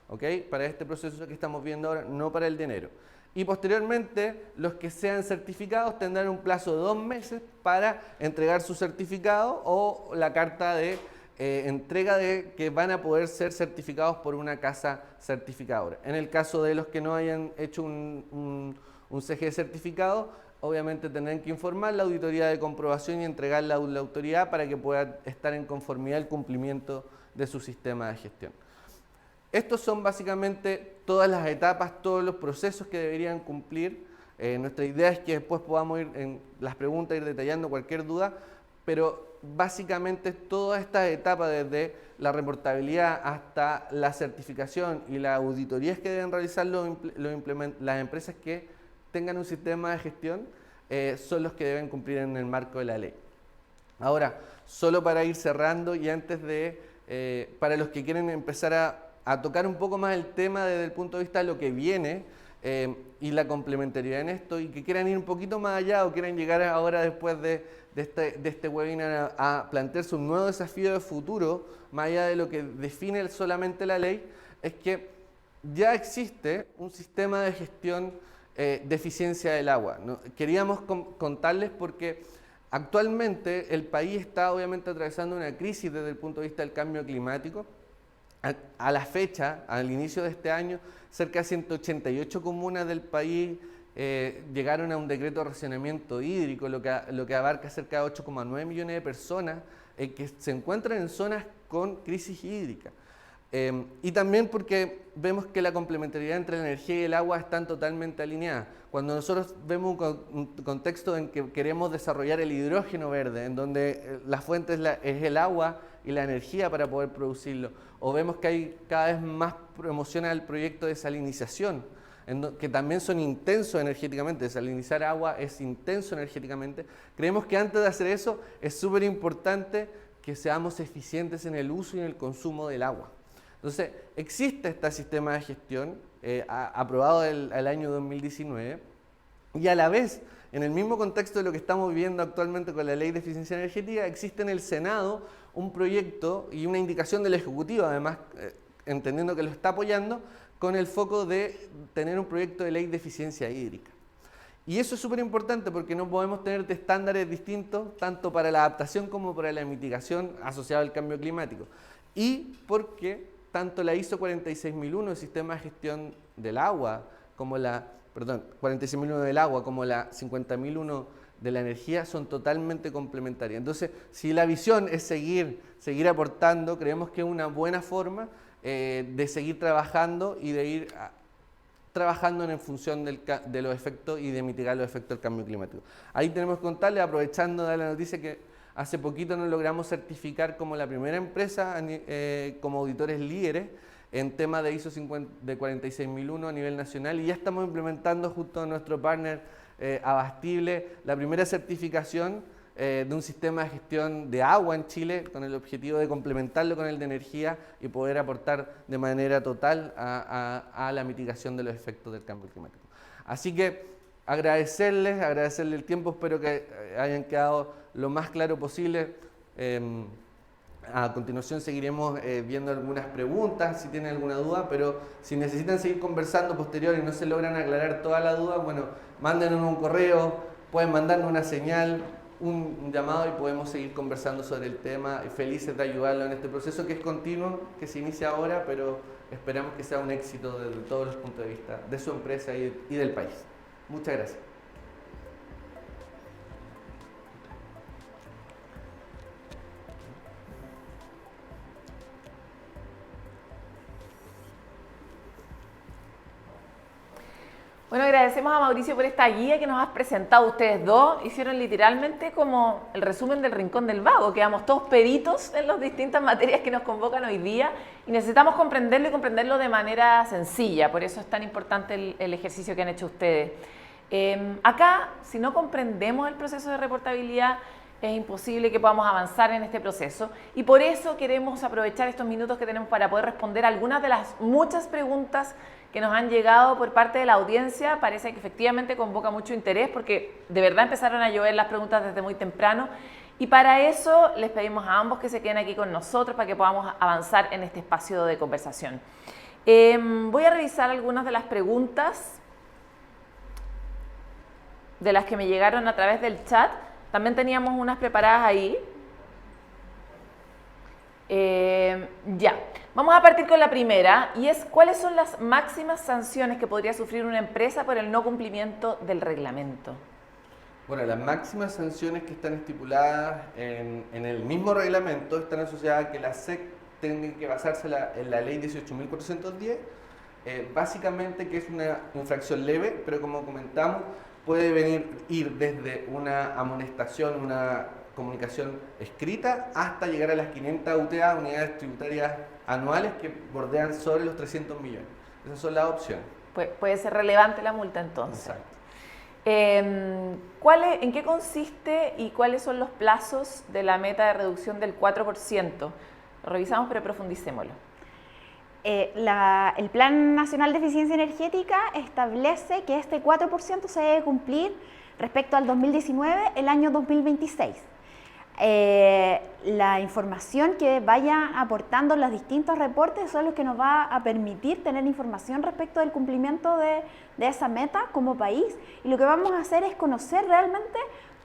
¿Ok? Para este proceso que estamos viendo ahora, no para el de enero. Y posteriormente, los que sean certificados tendrán un plazo de 2 meses para entregar su certificado o la carta de entrega de que van a poder ser certificados por una casa certificadora. En el caso de los que no hayan hecho un CGE certificado, obviamente tendrán que informar la auditoría de comprobación y entregarla a la autoridad para que pueda estar en conformidad el cumplimiento de su sistema de gestión. Estos son básicamente todas las etapas, todos los procesos que deberían cumplir. Nuestra idea es que después podamos ir en las preguntas, ir detallando cualquier duda, pero básicamente todas estas etapas, desde la reportabilidad hasta la certificación y las auditorías que deben realizar las empresas que tengan un sistema de gestión, son los que deben cumplir en el marco de la ley. Ahora, solo para ir cerrando y antes de, para los que quieren empezar a tocar un poco más el tema desde el punto de vista de lo que viene y la complementariedad en esto, y que quieran ir un poquito más allá o quieran llegar ahora después de este webinar a plantearse un nuevo desafío de futuro, más allá de lo que define solamente la ley, es que ya existe un sistema de gestión de eficiencia del agua, ¿no? Queríamos contarles porque actualmente el país está obviamente atravesando una crisis desde el punto de vista del cambio climático. A la fecha, al inicio de este año, cerca de 188 comunas del país llegaron a un decreto de racionamiento hídrico, lo que abarca cerca de 8,9 millones de personas que se encuentran en zonas con crisis hídrica. Y también porque vemos que la complementariedad entre la energía y el agua están totalmente alineadas. Cuando nosotros vemos un contexto en que queremos desarrollar el hidrógeno verde, en donde la fuente es el agua y la energía para poder producirlo, o vemos que hay cada vez más promoción al proyecto de salinización, que también son intensos energéticamente. Desalinizar agua es intenso energéticamente. Creemos que antes de hacer eso es súper importante que seamos eficientes en el uso y en el consumo del agua. Entonces, existe este sistema de gestión aprobado el año 2019 y a la vez, en el mismo contexto de lo que estamos viviendo actualmente con la Ley de Eficiencia Energética, existe en el Senado un proyecto y una indicación del Ejecutivo, además, entendiendo que lo está apoyando, con el foco de tener un proyecto de ley de eficiencia hídrica. Y eso es súper importante porque no podemos tener estándares distintos, tanto para la adaptación como para la mitigación asociada al cambio climático. Y porque tanto la ISO 46001, el sistema de gestión del agua, como 46001 del agua, como la 50001 de la energía, son totalmente complementarias. Entonces, si la visión es seguir aportando, creemos que es una buena forma de seguir trabajando y de ir trabajando en función de los efectos y de mitigar los efectos del cambio climático. Ahí tenemos que contarles, aprovechando de la noticia, que hace poquito nos logramos certificar como la primera empresa como auditores líderes en tema de ISO 46001 a nivel nacional, y ya estamos implementando junto a nuestro partner Abastible la primera certificación de un sistema de gestión de agua en Chile, con el objetivo de complementarlo con el de energía y poder aportar de manera total a la mitigación de los efectos del cambio climático. Así que agradecerles el tiempo, espero que hayan quedado lo más claro posible. A continuación seguiremos viendo algunas preguntas, si tienen alguna duda, pero si necesitan seguir conversando posterior y no se logran aclarar toda la duda, bueno, mándenos un correo, pueden mandarnos una señal, un llamado, y podemos seguir conversando sobre el tema. Felices de ayudarlo en este proceso que es continuo, que se inicia ahora, pero esperamos que sea un éxito desde todos los puntos de vista de su empresa y del país. Muchas gracias.
Bueno, agradecemos a Mauricio por esta guía que nos has presentado. Ustedes dos hicieron literalmente como el resumen del Rincón del Vago. Quedamos todos peritos en las distintas materias que nos convocan hoy día y necesitamos comprenderlo y comprenderlo de manera sencilla. Por eso es tan importante el ejercicio que han hecho ustedes. Acá, si no comprendemos el proceso de reportabilidad, es imposible que podamos avanzar en este proceso y por eso queremos aprovechar estos minutos que tenemos para poder responder algunas de las muchas preguntas que nos han llegado por parte de la audiencia. Parece que efectivamente convoca mucho interés porque de verdad empezaron a llover las preguntas desde muy temprano y para eso les pedimos a ambos que se queden aquí con nosotros para que podamos avanzar en este espacio de conversación. Voy a revisar algunas de las preguntas de las que me llegaron a través del chat. También teníamos unas preparadas ahí. Ya, vamos a partir con la primera y es ¿cuáles son las máximas sanciones que podría sufrir una empresa por el no cumplimiento del reglamento?
Bueno, las máximas sanciones que están estipuladas en el mismo reglamento están asociadas a que la SEC tiene que basarse en la ley 18.410, básicamente que es una infracción leve, pero como comentamos, puede ir desde una amonestación, una comunicación escrita, hasta llegar a las 500 UTA, unidades tributarias anuales, que bordean sobre los 300 millones. Esas son las opciones.
Puede ser relevante la multa entonces.
Exacto.
¿En qué consiste y cuáles son los plazos de la meta de reducción del 4%? Lo revisamos, pero profundicémoslo.
El Plan Nacional de Eficiencia Energética establece que este 4% se debe cumplir respecto al 2019, el año 2026. La información que vaya aportando los distintos reportes son los que nos va a permitir tener información respecto del cumplimiento de esa meta como país, y lo que vamos a hacer es conocer realmente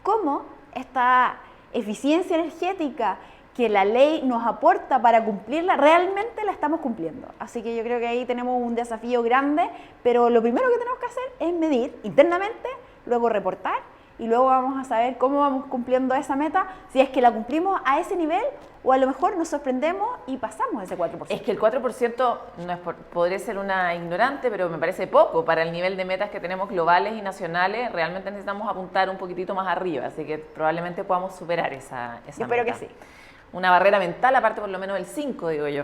cómo esta eficiencia energética que la ley nos aporta para cumplirla, realmente la estamos cumpliendo. Así que yo creo que ahí tenemos un desafío grande, pero lo primero que tenemos que hacer es medir internamente, luego reportar y luego vamos a saber cómo vamos cumpliendo esa meta, si es que la cumplimos a ese nivel o a lo mejor nos sorprendemos y pasamos ese 4%.
Es que el 4% no es podré ser una ignorante, pero me parece poco para el nivel de metas que tenemos globales y nacionales. Realmente necesitamos apuntar un poquitito más arriba, así que probablemente podamos superar esa
yo espero
meta.
que sí.
Una barrera mental, aparte por lo menos del 5, digo yo.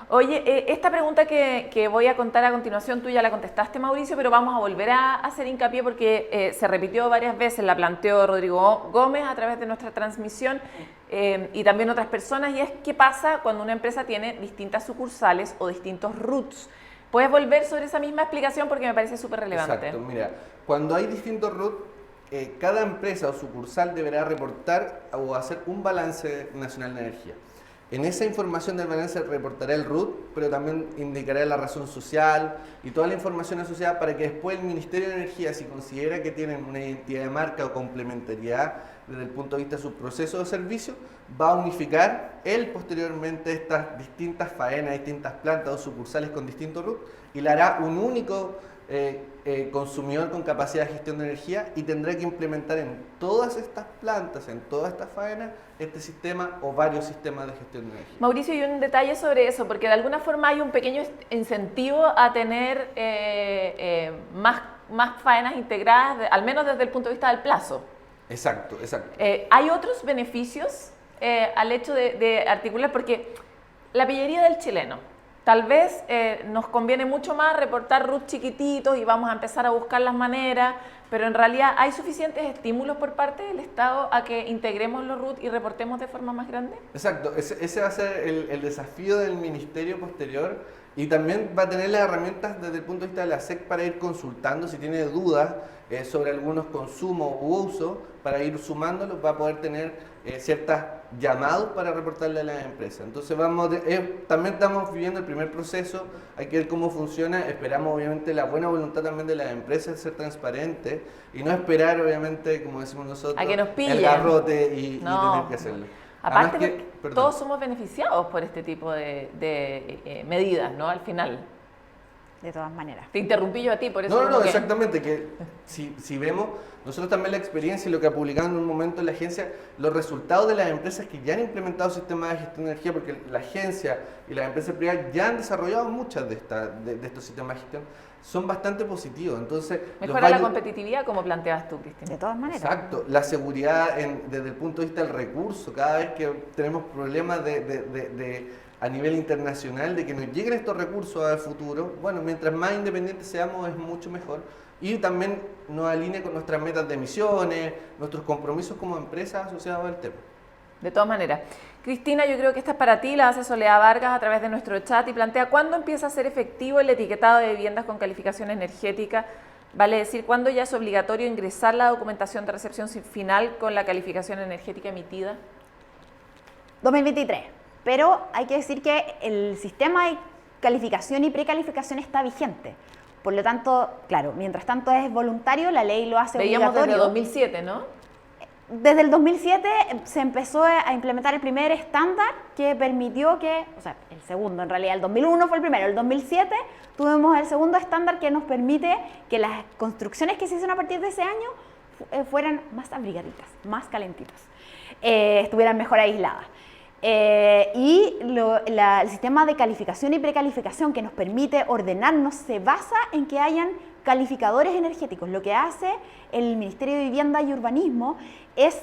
Oye, esta pregunta que voy a contar a continuación, tú ya la contestaste, Mauricio, pero vamos a volver a hacer hincapié porque se repitió varias veces, la planteó Rodrigo Gómez a través de nuestra transmisión y también otras personas, y es qué pasa cuando una empresa tiene distintas sucursales o distintos RUTs. ¿Puedes volver sobre esa misma explicación? Porque me parece súper relevante.
Exacto, mira, cuando hay distintos RUT, cada empresa o sucursal deberá reportar o hacer un balance nacional de energía. En esa información del balance reportará el RUT, pero también indicará la razón social y toda la información asociada para que después el Ministerio de Energía, si considera que tienen una identidad de marca o complementariedad desde el punto de vista de su proceso de servicio, va a unificar él posteriormente estas distintas faenas, distintas plantas o sucursales con distintos RUT y le hará un único consumidor con capacidad de gestión de energía y tendrá que implementar en todas estas plantas, en todas estas faenas, este sistema o varios sistemas de gestión de energía.
Mauricio, y un detalle sobre eso, porque de alguna forma hay un pequeño incentivo a tener más faenas integradas, al menos desde el punto de vista del plazo.
Exacto, exacto.
¿Hay otros beneficios al hecho de articular? Porque la pillería del chileno, tal vez nos conviene mucho más reportar RUT chiquititos y vamos a empezar a buscar las maneras, pero en realidad hay suficientes estímulos por parte del Estado a que integremos los RUT y reportemos de forma más grande.
Exacto, ese va a ser el desafío del ministerio posterior y también va a tener las herramientas desde el punto de vista de la SEC para ir consultando si tiene dudas sobre algunos consumos u usos, para ir sumándolos, va a poder tener ciertos llamados para reportarle a las empresas. Entonces también estamos viviendo el primer proceso, hay que ver cómo funciona, esperamos obviamente la buena voluntad también de las empresas de ser transparentes y no esperar obviamente, como decimos nosotros,
a que nos pillen
el garrote y
no,
tener que hacerlo.
Aparte todos somos beneficiados por este tipo de medidas, ¿no? Al final.
De todas maneras.
Te interrumpí yo a ti, por eso.
No, exactamente, que si vemos, nosotros también la experiencia y lo que ha publicado en un momento en la agencia, los resultados de las empresas que ya han implementado sistemas de gestión de energía, porque la agencia y las empresas privadas ya han desarrollado muchas de estos sistemas de gestión, son bastante positivos. Entonces,
Mejora la competitividad, como planteabas tú, Cristina.
De todas maneras.
Exacto, la seguridad desde el punto de vista del recurso, cada vez que tenemos problemas a nivel internacional de que nos lleguen estos recursos al futuro, bueno, mientras más independientes seamos es mucho mejor. Y también nos alinea con nuestras metas de emisiones, nuestros compromisos como empresas asociados al tema.
De todas maneras. Cristina, yo creo que esta es para ti, la hace Soledad Vargas a través de nuestro chat y plantea ¿cuándo empieza a ser efectivo el etiquetado de viviendas con calificación energética? Vale decir, ¿cuándo ya es obligatorio ingresar la documentación de recepción final con la calificación energética emitida?
2023. Pero hay que decir que el sistema de calificación y precalificación está vigente. Por lo tanto, claro, mientras tanto es voluntario, la ley lo hace
Veíamos
obligatorio.
desde 2007, ¿no?
Desde el 2007 se empezó a implementar el primer estándar que permitió que, o sea, el segundo en realidad, el 2001 fue el primero, el 2007 tuvimos el segundo estándar que nos permite que las construcciones que se hicieron a partir de ese año fueran más abrigaditas, más calentitas, estuvieran mejor aisladas. El sistema de calificación y precalificación que nos permite ordenarnos se basa en que hayan calificadores energéticos. Lo que hace el Ministerio de Vivienda y Urbanismo es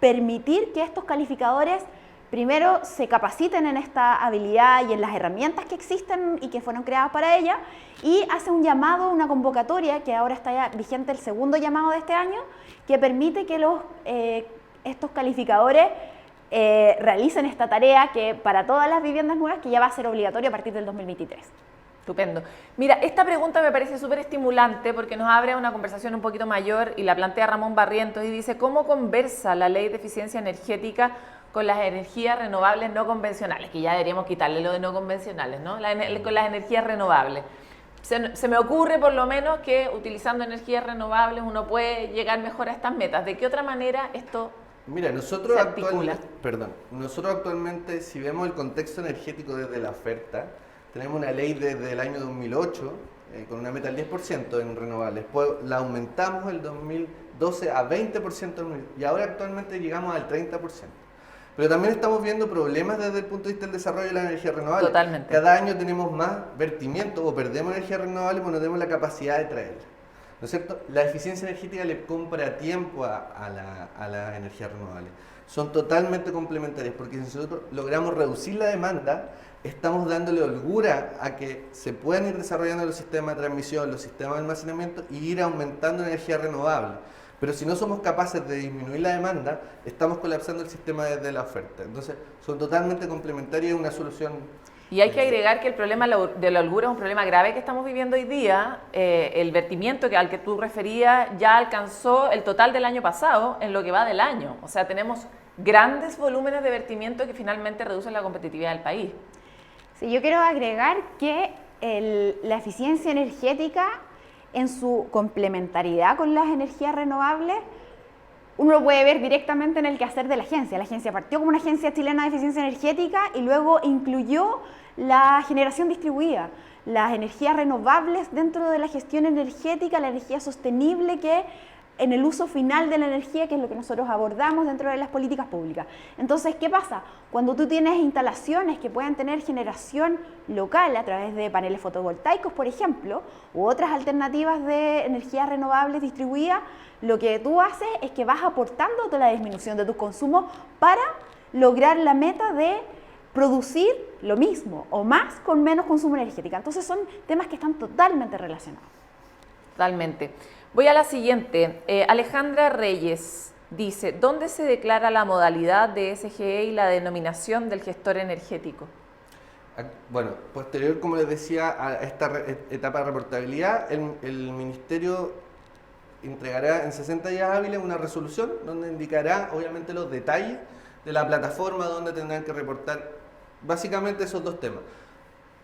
permitir que estos calificadores primero se capaciten en esta habilidad y en las herramientas que existen y que fueron creadas para ella, y hace un llamado, una convocatoria, que ahora está ya vigente el segundo llamado de este año, que permite que estos calificadores realicen esta tarea que para todas las viviendas nuevas que ya va a ser obligatoria a partir del 2023.
Estupendo. Mira, esta pregunta me parece súper estimulante porque nos abre a una conversación un poquito mayor y la plantea Ramón Barrientos y dice ¿cómo conversa la ley de eficiencia energética con las energías renovables no convencionales? Que ya deberíamos quitarle lo de no convencionales, ¿no? Con las energías renovables. Se me ocurre por lo menos que utilizando energías renovables uno puede llegar mejor a estas metas. ¿De qué otra manera esto
Mira, nosotros
se articula?
nosotros actualmente, si vemos el contexto energético desde la oferta, tenemos una ley desde el año 2008 con una meta del 10% en renovables. Después la aumentamos el 2012 a 20% y ahora actualmente llegamos al 30%. Pero también estamos viendo problemas desde el punto de vista del desarrollo de la energía renovable.
Totalmente.
Cada año tenemos más vertimiento o perdemos energía renovable porque no tenemos la capacidad de traerla. ¿No es cierto? La eficiencia energética le compra tiempo a las energías renovables. Son totalmente complementarias porque si nosotros logramos reducir la demanda, estamos dándole holgura a que se puedan ir desarrollando los sistemas de transmisión, los sistemas de almacenamiento y ir aumentando la energía renovable. Pero si no somos capaces de disminuir la demanda, estamos colapsando el sistema desde la oferta. Entonces, son totalmente complementarias y una solución.
Y hay que agregar que el problema de la holgura es un problema grave que estamos viviendo hoy día. El vertimiento al que tú referías ya alcanzó el total del año pasado en lo que va del año. O sea, tenemos grandes volúmenes de vertimiento que finalmente reducen la competitividad del país.
Sí, yo quiero agregar que la eficiencia energética en su complementariedad con las energías renovables, uno lo puede ver directamente en el quehacer de la agencia. La agencia partió como una agencia chilena de eficiencia energética y luego incluyó la generación distribuida, las energías renovables dentro de la gestión energética, la energía sostenible que en el uso final de la energía, que es lo que nosotros abordamos dentro de las políticas públicas. Entonces, ¿qué pasa? Cuando tú tienes instalaciones que puedan tener generación local a través de paneles fotovoltaicos, por ejemplo, u otras alternativas de energías renovables distribuidas, lo que tú haces es que vas aportando la disminución de tus consumos para lograr la meta de producir lo mismo o más con menos consumo energético. Entonces, son temas que están totalmente relacionados.
Totalmente. Voy a la siguiente. Alejandra Reyes dice, ¿dónde se declara la modalidad de SGE y la denominación del gestor energético?
Bueno, posterior, como les decía, a esta etapa de reportabilidad, el Ministerio entregará en 60 días hábiles una resolución donde indicará, obviamente, los detalles de la plataforma donde tendrán que reportar básicamente esos dos temas.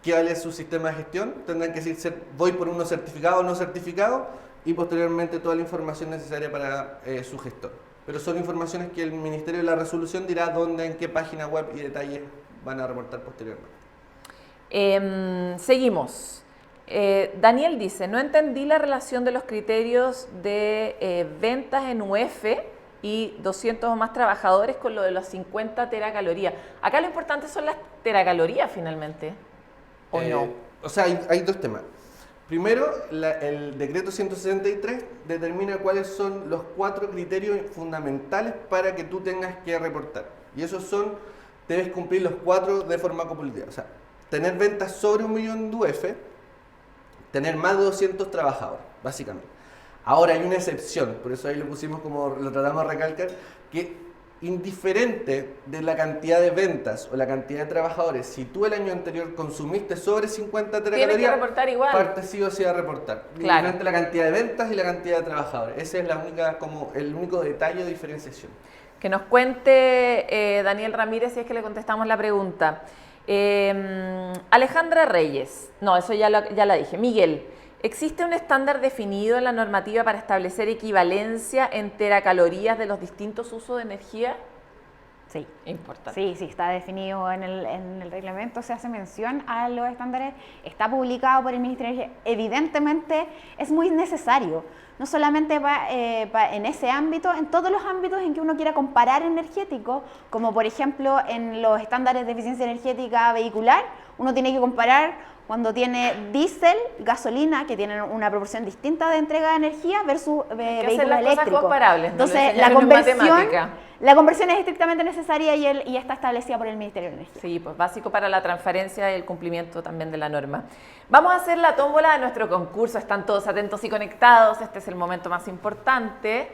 ¿Qué vale su sistema de gestión? Tendrán que decir, voy por uno certificado o no certificado, y posteriormente toda la información necesaria para su gestor. Pero son informaciones que el Ministerio de la Resolución dirá dónde, en qué página web y detalles van a reportar posteriormente.
Seguimos. Daniel dice, no entendí la relación de los criterios de ventas en UF y 200 o más trabajadores con lo de los 50 teracalorías. Acá lo importante son las teracalorías finalmente, ¿o no?
O sea, hay dos temas. Primero, el decreto 163 determina cuáles son los 4 criterios fundamentales para que tú tengas que reportar. Y esos son, debes cumplir los 4 de forma compulsiva. O sea, tener ventas sobre 1 millón de UF, tener más de 200 trabajadores, básicamente. Ahora hay una excepción, por eso ahí lo pusimos como lo tratamos de recalcar, que indiferente de la cantidad de ventas o la cantidad de trabajadores, si tú el año anterior consumiste sobre 50
Tienes que reportar igual.
parte sí o sí a reportar.
Claro.
Indiferente la cantidad de ventas y la cantidad de trabajadores. Ese es la única, como el único detalle de diferenciación.
Que nos cuente Daniel Ramírez si es que le contestamos la pregunta. Alejandra Reyes, no, eso ya la dije. Miguel, ¿existe un estándar definido en la normativa para establecer equivalencia en teracalorías de los distintos usos de energía?
Sí.
Importante.
Sí, está definido en el reglamento, se hace mención a los estándares, está publicado por el Ministerio de Energía. Evidentemente es muy necesario, no solamente en ese ámbito, en todos los ámbitos en que uno quiera comparar energético, como por ejemplo en los estándares de eficiencia energética vehicular, uno tiene que comparar cuando tiene diésel, gasolina, que tienen una proporción distinta de entrega de energía versus vehículos
las
eléctricos.
cosas comparables.
Entonces, la conversión es estrictamente necesaria y está establecida por el Ministerio de Energía.
Sí, pues básico para la transparencia y el cumplimiento también de la norma. Vamos a hacer la tómbola de nuestro concurso. Están todos atentos y conectados. Este es el momento más importante.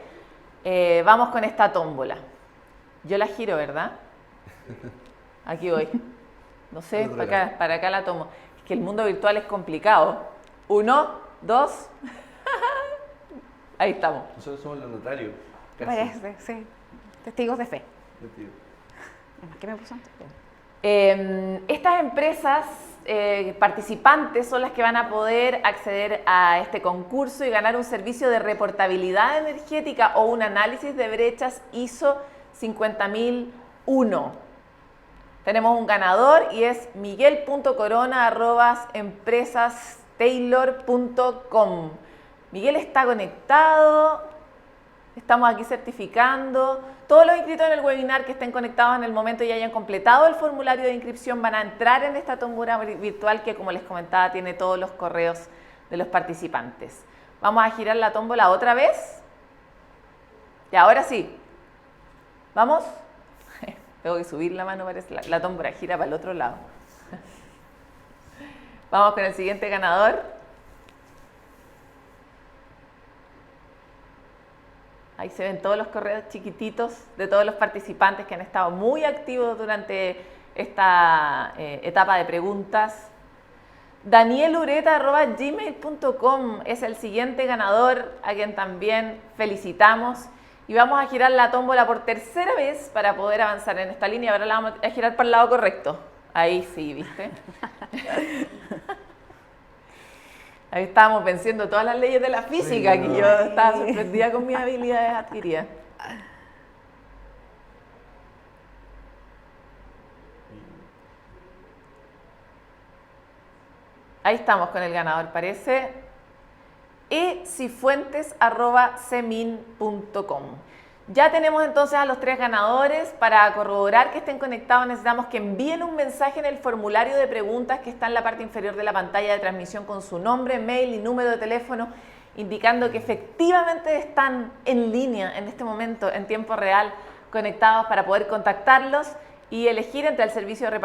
Vamos con esta tómbola. Yo la giro, ¿verdad? Aquí voy. No sé, para acá la tomo. Es que el mundo virtual es complicado. 1, 2. Ahí estamos.
Nosotros somos los notarios. Casi.
Parece, sí. Testigos de fe.
Sentido.
¿Qué me puso antes?
Estas empresas participantes son las que van a poder acceder a este concurso y ganar un servicio de reportabilidad energética o un análisis de brechas ISO 50001. Tenemos un ganador y es miguel.corona@empresastaylor.com. Miguel está conectado, estamos aquí certificando. Todos los inscritos en el webinar que estén conectados en el momento y hayan completado el formulario de inscripción van a entrar en esta tómbola virtual que, como les comentaba, tiene todos los correos de los participantes. Vamos a girar la tómbola otra vez. Y ahora sí. ¿Vamos? Tengo que subir la mano, parece. La tómbola gira para el otro lado. Vamos con el siguiente ganador. Ahí se ven todos los correos chiquititos de todos los participantes que han estado muy activos durante esta etapa de preguntas. danielureta@gmail.com es el siguiente ganador, a quien también felicitamos. Y vamos a girar la tómbola por tercera vez para poder avanzar en esta línea. Ahora la vamos a girar para el lado correcto. Ahí sí, ¿viste? Ahí estábamos venciendo todas las leyes de la física, que yo estaba sorprendida con mis habilidades adquiridas. Ahí estamos con el ganador, parece. ecifuentes@cemin.com. Ya tenemos entonces a los 3 ganadores. Para corroborar que estén conectados necesitamos que envíen un mensaje en el formulario de preguntas que está en la parte inferior de la pantalla de transmisión con su nombre, mail y número de teléfono, indicando que efectivamente están en línea en este momento, en tiempo real, conectados para poder contactarlos y elegir entre el servicio de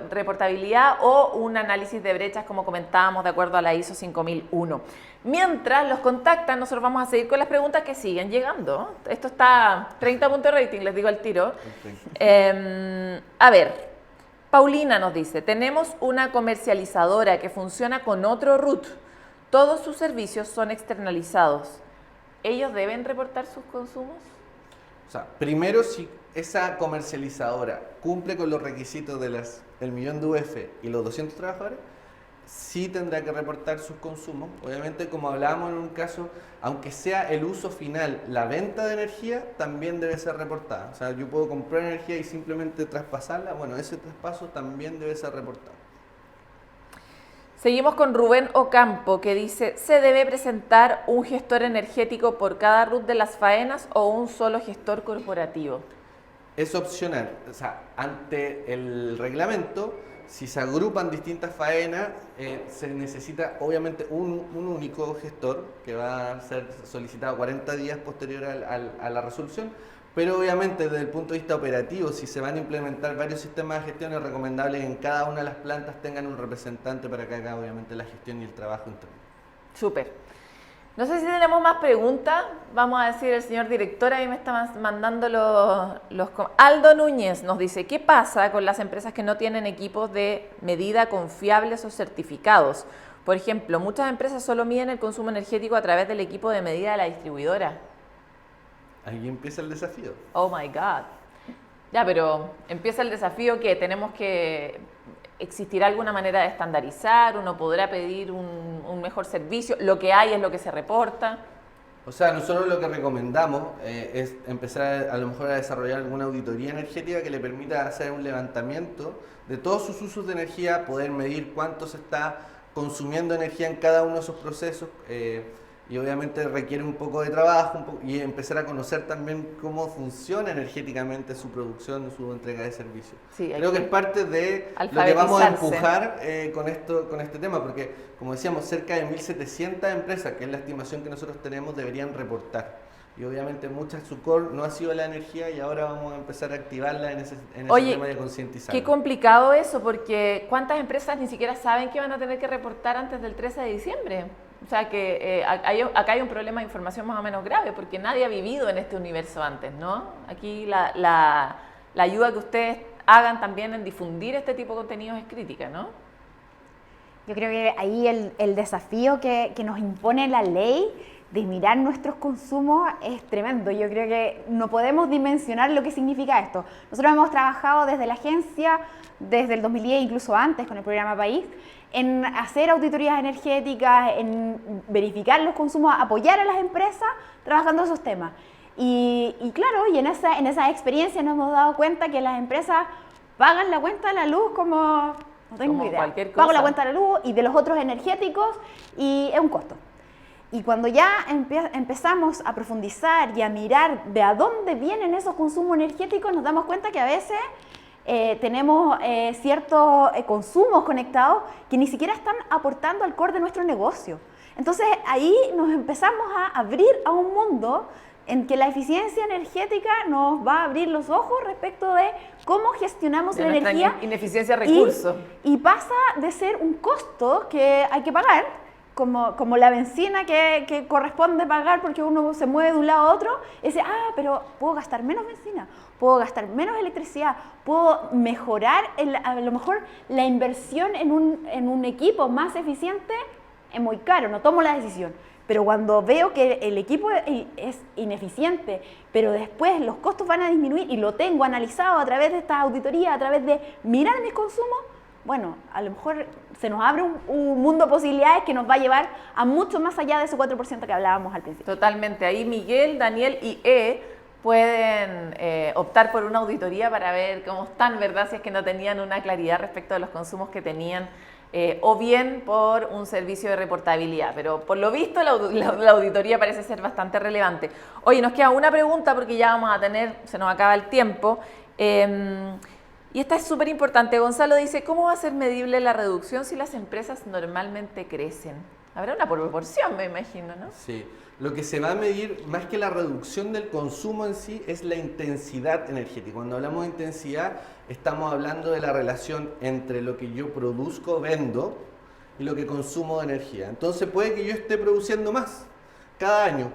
reportabilidad o un análisis de brechas, como comentábamos, de acuerdo a la ISO 5001. Mientras los contactan, nosotros vamos a seguir con las preguntas que siguen llegando. Esto está 30 puntos de rating, les digo al tiro. A ver, Paulina nos dice, tenemos una comercializadora que funciona con otro root. Todos sus servicios son externalizados. ¿Ellos deben reportar sus consumos?
O sea, primero, si esa comercializadora cumple con los requisitos del millón de UF y los 200 trabajadores, sí tendrá que reportar sus consumos. Obviamente, como hablábamos en un caso, aunque sea el uso final, la venta de energía también debe ser reportada. O sea, yo puedo comprar energía y simplemente traspasarla. Bueno, ese traspaso también debe ser reportado.
Seguimos con Rubén Ocampo, que dice, ¿se debe presentar un gestor energético por cada RUT de las faenas o un solo gestor corporativo?
Es opcional. O sea, ante el reglamento, si se agrupan distintas faenas, se necesita obviamente un único gestor que va a ser solicitado 40 días posterior a la resolución, pero obviamente desde el punto de vista operativo, si se van a implementar varios sistemas de gestión, es recomendable que en cada una de las plantas tengan un representante para que haga obviamente la gestión y el trabajo interno.
Súper. No sé si tenemos más preguntas. Vamos a decir, el señor director ahí me está mandando Aldo Núñez nos dice, ¿qué pasa con las empresas que no tienen equipos de medida confiables o certificados? Por ejemplo, muchas empresas solo miden el consumo energético a través del equipo de medida de la distribuidora.
Ahí empieza el desafío.
Oh my God. Ya, pero empieza el desafío que tenemos que... ¿Existirá alguna manera de estandarizar? ¿Uno podrá pedir un mejor servicio? ¿Lo que hay es lo que se reporta?
O sea, nosotros lo que recomendamos es empezar a lo mejor a desarrollar alguna auditoría energética que le permita hacer un levantamiento de todos sus usos de energía, poder medir cuánto se está consumiendo energía en cada uno de esos procesos y obviamente requiere un poco de trabajo y empezar a conocer también cómo funciona energéticamente su producción, su entrega de servicios. Sí, creo que es parte de lo que vamos a empujar con este tema, porque como decíamos, cerca de 1.700 empresas, que es la estimación que nosotros tenemos, deberían reportar. Y obviamente muchas su core no ha sido la energía y ahora vamos a empezar a activarla en ese tema de concientizar.
Qué complicado eso, porque ¿cuántas empresas ni siquiera saben que van a tener que reportar antes del 13 de diciembre? O sea que acá hay un problema de información más o menos grave, porque nadie ha vivido en este universo antes, ¿no? Aquí la ayuda que ustedes hagan también en difundir este tipo de contenidos es crítica, ¿no?
Yo creo que ahí el desafío que nos impone la ley de mirar nuestros consumos es tremendo. Yo creo que no podemos dimensionar lo que significa esto. Nosotros hemos trabajado desde la agencia, desde el 2010, incluso antes con el programa País, en hacer auditorías energéticas, en verificar los consumos, apoyar a las empresas trabajando esos temas. Y claro, y en esa experiencia nos hemos dado cuenta que las empresas pagan la cuenta de la luz como, no tengo
como
idea,
cualquier cosa.
Pago la cuenta de la luz y de los otros energéticos y es un costo. Y cuando ya empezamos a profundizar y a mirar de a dónde vienen esos consumos energéticos, nos damos cuenta que a veces tenemos ciertos consumos conectados que ni siquiera están aportando al core de nuestro negocio. Entonces ahí nos empezamos a abrir a un mundo en que la eficiencia energética nos va a abrir los ojos respecto de cómo gestionamos la energía.
Ineficiencia de recursos.
Y pasa de ser un costo que hay que pagar, como la benzina que corresponde pagar porque uno se mueve de un lado a otro, y dice, pero puedo gastar menos benzina, puedo gastar menos electricidad, puedo mejorar a lo mejor la inversión en un equipo más eficiente, es muy caro, no tomo la decisión. Pero cuando veo que el equipo es ineficiente, pero después los costos van a disminuir y lo tengo analizado a través de esta auditoría, a través de mirar mis consumos, bueno, a lo mejor se nos abre un mundo de posibilidades que nos va a llevar a mucho más allá de ese 4% que hablábamos al principio.
Totalmente. Ahí Miguel, Daniel y pueden optar por una auditoría para ver cómo están, ¿verdad? Si es que no tenían una claridad respecto de los consumos que tenían, o bien por un servicio de reportabilidad. Pero por lo visto la auditoría parece ser bastante relevante. Oye, nos queda una pregunta porque ya vamos a se nos acaba el tiempo. Y esta es súper importante. Gonzalo dice, ¿cómo va a ser medible la reducción si las empresas normalmente crecen? Habrá una proporción, me imagino, ¿no?
Sí. Lo que se va a medir, más que la reducción del consumo en sí, es la intensidad energética. Cuando hablamos de intensidad, estamos hablando de la relación entre lo que yo produzco, vendo, y lo que consumo de energía. Entonces puede que yo esté produciendo más cada año,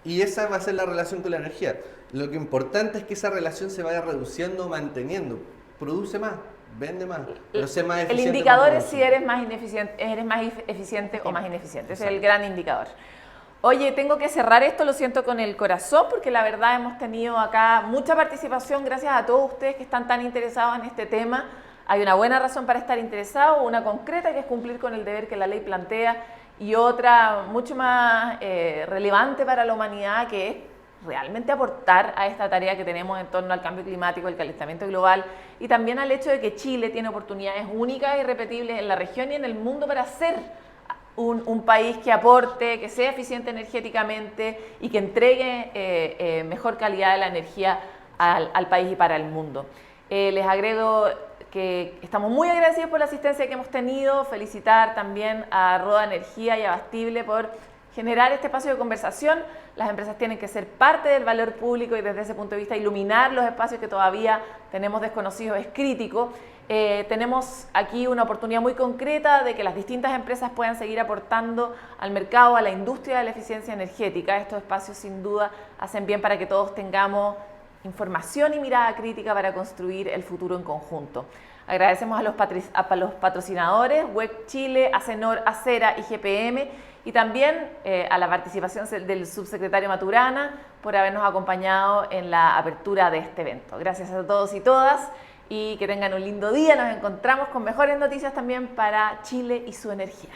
y esa va a ser la relación con la energía. Lo que importante es que esa relación se vaya reduciendo o manteniendo. Produce más, vende más, pero sé más eficiente.
El indicador es si eres más eficiente o más ineficiente. Ese es el gran indicador. Oye, tengo que cerrar esto, lo siento con el corazón, porque la verdad hemos tenido acá mucha participación gracias a todos ustedes que están tan interesados en este tema. Hay una buena razón para estar interesado, una concreta que es cumplir con el deber que la ley plantea y otra mucho más relevante para la humanidad, que es realmente aportar a esta tarea que tenemos en torno al cambio climático, el calentamiento global y también al hecho de que Chile tiene oportunidades únicas y irrepetibles en la región y en el mundo para ser un país que aporte, que sea eficiente energéticamente y que entregue mejor calidad de la energía al país y para el mundo. Les agrego que estamos muy agradecidos por la asistencia que hemos tenido, felicitar también a Roda Energía y a Bastible por generar este espacio de conversación. Las empresas tienen que ser parte del valor público y desde ese punto de vista iluminar los espacios que todavía tenemos desconocidos es crítico. Tenemos aquí una oportunidad muy concreta de que las distintas empresas puedan seguir aportando al mercado, a la industria de la eficiencia energética. Estos espacios sin duda hacen bien para que todos tengamos información y mirada crítica para construir el futuro en conjunto. Agradecemos a los patrocinadores, WEC Chile, Acenor, Acera y GPM, y también a la participación del subsecretario Maturana por habernos acompañado en la apertura de este evento. Gracias a todos y todas y que tengan un lindo día. Nos encontramos con mejores noticias también para Chile y su energía.